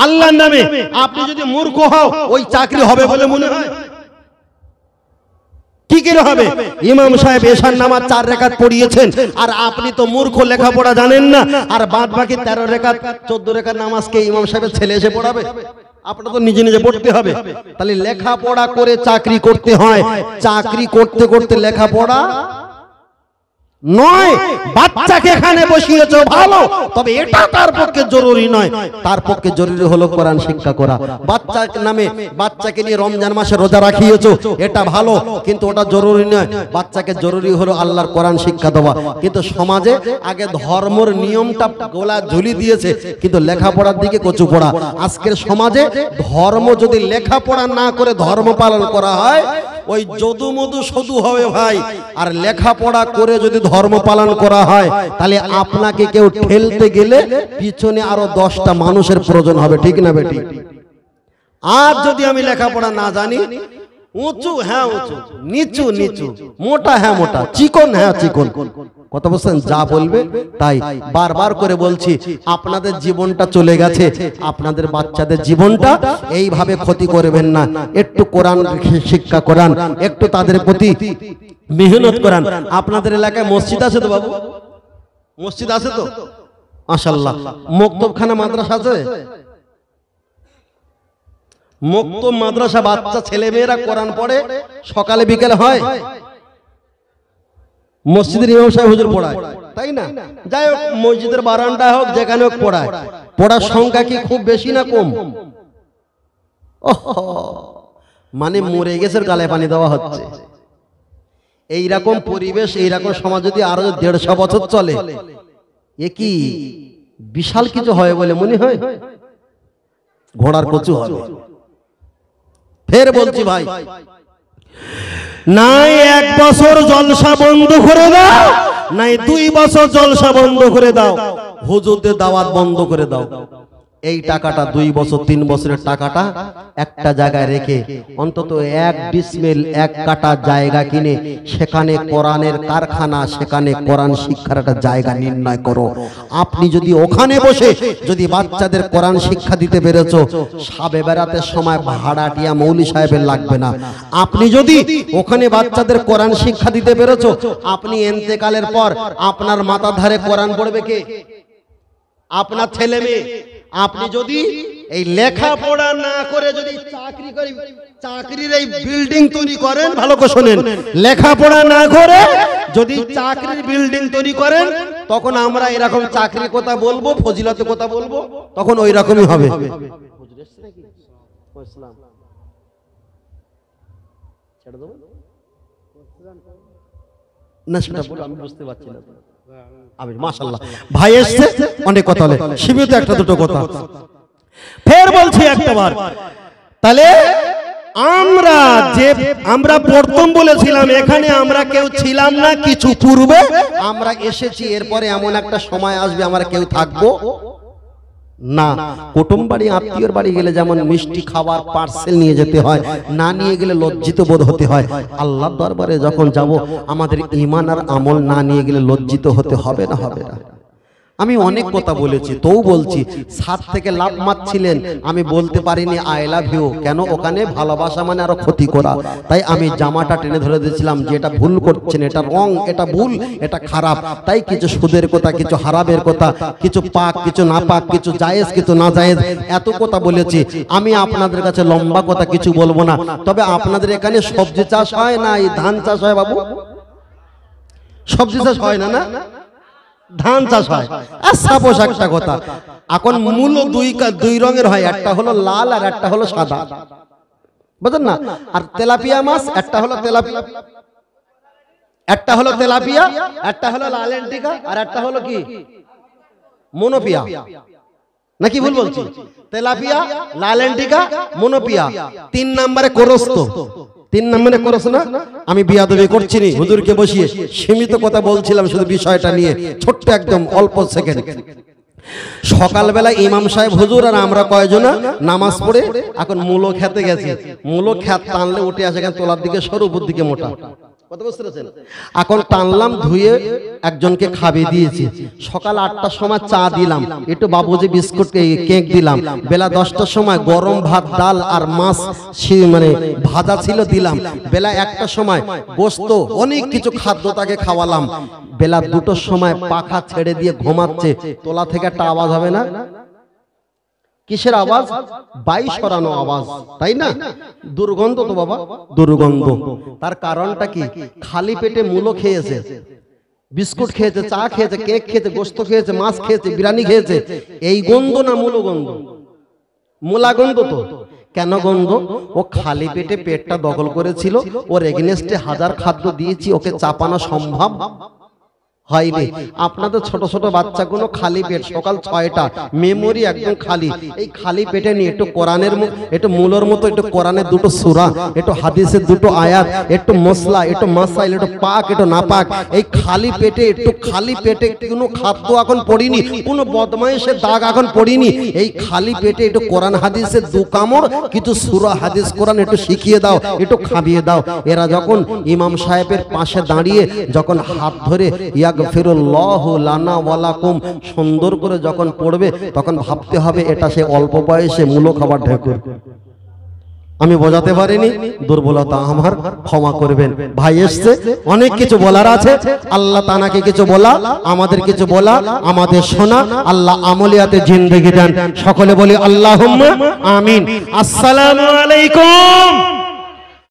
আল্লাহর নামে। আপনি যদি মূর্খ হও ওই চাকরি হবে বলে মনে হয়? কি করে হবে? ইমাম সাহেব এশার নামাজ 4 রাকাত পড়িয়েছেন, আর আপনি তো মূর্খ, লেখাপড়া জানেন না, আর বাদ বাকি 13 রাকাত 14 রাকাত নামাজকে ইমাম সাহেবের ছেলে এসে পড়াবে? আপনার তো নিজে নিজে পড়তে হবে। তাহলে লেখাপড়া করে চাকরি করতে হয়, চাকরি করতে করতে লেখাপড়া নয়। বাচ্চাকে এখানে বসিয়েছো ভালো, তবে এটা তার পক্ষে জরুরি নয়। তার পক্ষে জরুরি হলো কোরআন শিক্ষা করা। বাচ্চার নামে বাচ্চাকে নিয়ে রমজান মাসে রোজা রাখিয়েছো, এটা ভালো, কিন্তু ওটা জরুরি নয়। বাচ্চাকে জরুরি হলো আল্লাহর কোরআন শিক্ষা দেওয়া। কিন্তু সমাজে আগে ধর্মের নিয়মটা গোলা ঝুলি দিয়েছে, কিন্তু লেখাপড়ার দিকে কচু পড়া। আজকের সমাজে ধর্ম যদি লেখাপড়া না করে ধর্ম পালন করা হয়, ওই যদু মধু শুধু হবে ভাই। আর লেখাপড়া করে যদি ধর্ম পালন করা হয়, তাহলে আপনাকে কেউ ঠেলতে গেলে পিছনে আরো 10টা মানুষের প্রয়োজন হবে। ঠিক না বেটি? আর যদি আমি লেখাপড়া না জানি, উঁচু হ্যাঁ উঁচু, নিচু নিচু, মোটা হ্যাঁ মোটা, চিকন হ্যাঁ চিকন, কথা বলছেন, যা বলবে তাই। বারবার করে বলছি, আপনাদের জীবনটা চলে গেছে, আপনাদের বাচ্চাদের জীবনটা এইভাবে ক্ষতি করবেন না। একটু কোরআন শিক্ষা করান, একটু তাদের প্রতি মেহনত করান। আপনাদের এলাকায় মসজিদ আছে তো বাবু? মসজিদ আছে তো? মাশাআল্লাহ। মক্তবখানা মাদ্রাসা আছে? মক্তব মাদ্রাসা বাচ্চা ছেলে মেয়েরা কোরআন পড়ে, সকালে বিকেলে হয়। মসজিদের ইমাম সাহেব হুজুর পড়ায়, তাই না? যাই হোক, মসজিদের বারান্দা হোক, যেখানে হোক পড়ায়। পড়ার সংখ্যা কি খুব বেশি না কম? মানে মরে গেছে, গালে পানি দেওয়া হচ্ছে। এইরকম পরিবেশ, এইরকম সমাজ যদি আরো 150 বছর চলে, এ কি বিশাল কিছু হয় বলে মনে হয়? ঘোড়ার কচু হবে। ফের বলছি ভাই, নাই 1 বছর জলসা বন্ধ করে দাও, নাই 2 বছর জলসা বন্ধ করে দাও, হুজুরদের দাওয়াত বন্ধ করে দাও। এই টাকাটা 2 বছর 3 বছরের টাকাটা একটা জায়গায় রেখে অন্তত 1 ডিসমিল 1 কাটা জায়গা কিনে সেখানে কোরআনের কারখানা, সেখানে কোরআন শিক্ষার একটা জায়গা নির্ণয় করো। আপনি যদি ওখানে বসে যদি বাচ্চাদের কোরআন শিক্ষা দিতে পেরেছো, সাবে বেড়াতে সময় ভাড়াটিয়া মৌলী সাহেবের লাগবে না। আপনি যদি ওখানে বাচ্চাদের কোরআন শিক্ষা দিতে পেরেছো, আপনি ইন্তেকালের পর আপনার মাথার ধারে কোরআন পড়বে কে? আপনার ছেলে মেয়ে। আপনি যদি এই লেখাপড়া না করে যদি চাকরি করে, চাকরির এই বিল্ডিং তৈরি করেন, ভালো করে শুনেন, লেখাপড়া না করে যদি চাকরির বিল্ডিং তৈরি করেন, তখন আমরা এরকম চাকরির কথা বলবো, ফজিলতের কথা বলবো, তখন ওই রকমই হবে। না সেটা বলো, আমি বুঝতে পারছি না। মাশাআল্লাহ, ভাই এসছে, অনেক কথা হলে সীমিত একটা দুটো কথা ফের বলছি একটাবার। তাহলে আমরা প্রথম বলেছিলাম এখানে আমরা কেউ ছিলাম না, কিছু পূর্বে আমরা এসেছি। এরপরে এমন একটা সময় আসবে আমরা কেউ থাকবো না। কুটুম বাড়ি, আত্মীয়র বাড়ি গেলে যেমন মিষ্টি খাবার পার্সেল নিয়ে যেতে হয়, না নিয়ে গেলে লজ্জিত বোধ হতে হয়। আল্লাহর দরবারে যখন যাব, আমাদের ঈমান আর আমল না নিয়ে গেলে লজ্জিত হতে হবে না? হবে না? আমি অনেক কথা বলেছি, তবু বলছি, ছাদ থেকে লাফ মারছিলেন, আমি বলতে পারিনি আই লাভ ইউ। কেন? ওখানে ভালোবাসা মানে আরো ক্ষতি করা। তাই আমি জামাটা টেনে ধরে দিয়েছিলাম যে এটা ভুল করছেন, এটা রং, এটা ভুল, এটা খারাপ। তাই কিছু সুদের কথা, কিছু হারামের কথা, কিছু পাক, কিছু না পাক, কিছু জায়েজ, কিছু না জায়েজ, এত কথা বলেছি। আমি আপনাদের কাছে লম্বা কথা কিছু বলবো না। তবে আপনাদের এখানে সবজি চাষ হয় না এই ধান চাষ হয়? বাবু, সবজি চাষ হয় না? না, ধান চাষ হয়। সাপোজ একটা কথা, এখন মূল দুই রঙের হয়, একটা হলো লাল আর একটা হলো সাদা, বুঝলেন না? আর তেলাপিয়া মাছ, একটা হলো তেলাপিয়া, একটা হলো তেলাপিয়া, একটা হলো লালেন্টিকা, আর একটা হলো কি মনোপিয়া, নাকি ভুল বলছি? তেলাপিয়া, লালেন্টিকা, মনোপিয়া। 3 নম্বরে কোরস্ত। 3 নম্বরে করছ না? আমি বিয়াদবি করছি না, হুজুরকে বসিয়ে সীমিত কথা বলছিলাম শুধু বিষয়টা নিয়ে, ছোট্ট একদম অল্প সেকেন্ড। সকালবেলা ইমাম সাহেব হুজুর আর আমরা কয়জনা নামাজ পড়ে এখন মূলো খেতে গেছি। মূলো খেত টানলে উঠে আসে, এখানে তোলার দিকে সরু, উপর দিকে মোটা। কত বুঝতে পেরেছেন? এখন টানলাম, ধুয়ে একজনকে খাবিয়ে দিয়েছি। সকাল 8টার সময় চা দিলাম, একটু বাবুজি বিস্কুট কেক দিলাম। বেলা 10টার সময় গরম ভাত, ডাল আর মাছ মানে ভাজা ছিল দিলাম। বেলা 1টার সময় গোস্ত, অনেক কিছু খাদ্য তাকে খাওয়ালাম। বেলা 2টোর সময় পাখা ছেড়ে দিয়ে ঘুমাচ্ছে। তোলা থেকে একটা আওয়াজ হবে না? কিসের আওয়াজ? 22 সরানো আওয়াজ, তাই না? দুর্গন্ধ তো বাবা, দুর্গন্ধ। তার কারণটা কি? খালি পেটে মূলো খেয়েছে, বিস্কুট খেয়েছে, চা খেয়েছে, কেক খেয়েছে, গোস্ত খেয়েছে, মাছ খেয়েছে, বিরিয়ানি খেয়েছে। এই গন্ধ না মূলো গন্ধ? মূলা গন্ধ তো। কেন গন্ধ? ও খালি পেটে পেটটা দখল করেছিল, ওর এগেনস্টে 1000 খাদ্য দিয়েছি, ওকে চাপানো সম্ভব হয়নি। আপনাদের ছোট ছোট বাচ্চাগুলো খালি পেট, সকাল 6টা, মেমোরি একদম খালি। এই খালি পেটে নিয়ে একটু কোরআনের একটু মূলর মতো, একটু কোরআনের 2টো সূরা, একটু হাদিসের 2টো আয়াত, একটু মশলা, একটু মাসাইল, একটু পাক, একটু না পাক, এই খালি পেটে, একটু খালি পেটে কোনো খাদ্য এখন পড়িনি, কোনো বদমাইশের দাগ এখন পড়িনি। এই খালি পেটে একটু কোরআন হাদিসের 2 কামড়, কিছু সূরা হাদিস কোরআন একটু শিখিয়ে দাও, একটু খাবিয়ে দাও। এরা যখন ইমাম সাহেবের পাশে দাঁড়িয়ে যখন হাত ধরে ইয়াগফিরুল্লাহু লানা ওয়া লাকুম সুন্দর করে যখন পড়বে, তখন ভাবতে হবে এটা সে অল্প বয়সে মূলো খাবার ঢেকুর। আমি বোঝাতে পারিনি, দুর্বলতা আমার, ক্ষমা করবেন। ভাই এসছে, অনেক কিছু বলার আছে। আল্লাহ তানাকে কিছু বলা, আমাদের কিছু বলা, আমাদের শোনা। আল্লাহ আমলিয়াতে জিন্দেগি দেন। সকলে বলি আল্লাহুম্মা আমিন। আসসালামু আলাইকুম।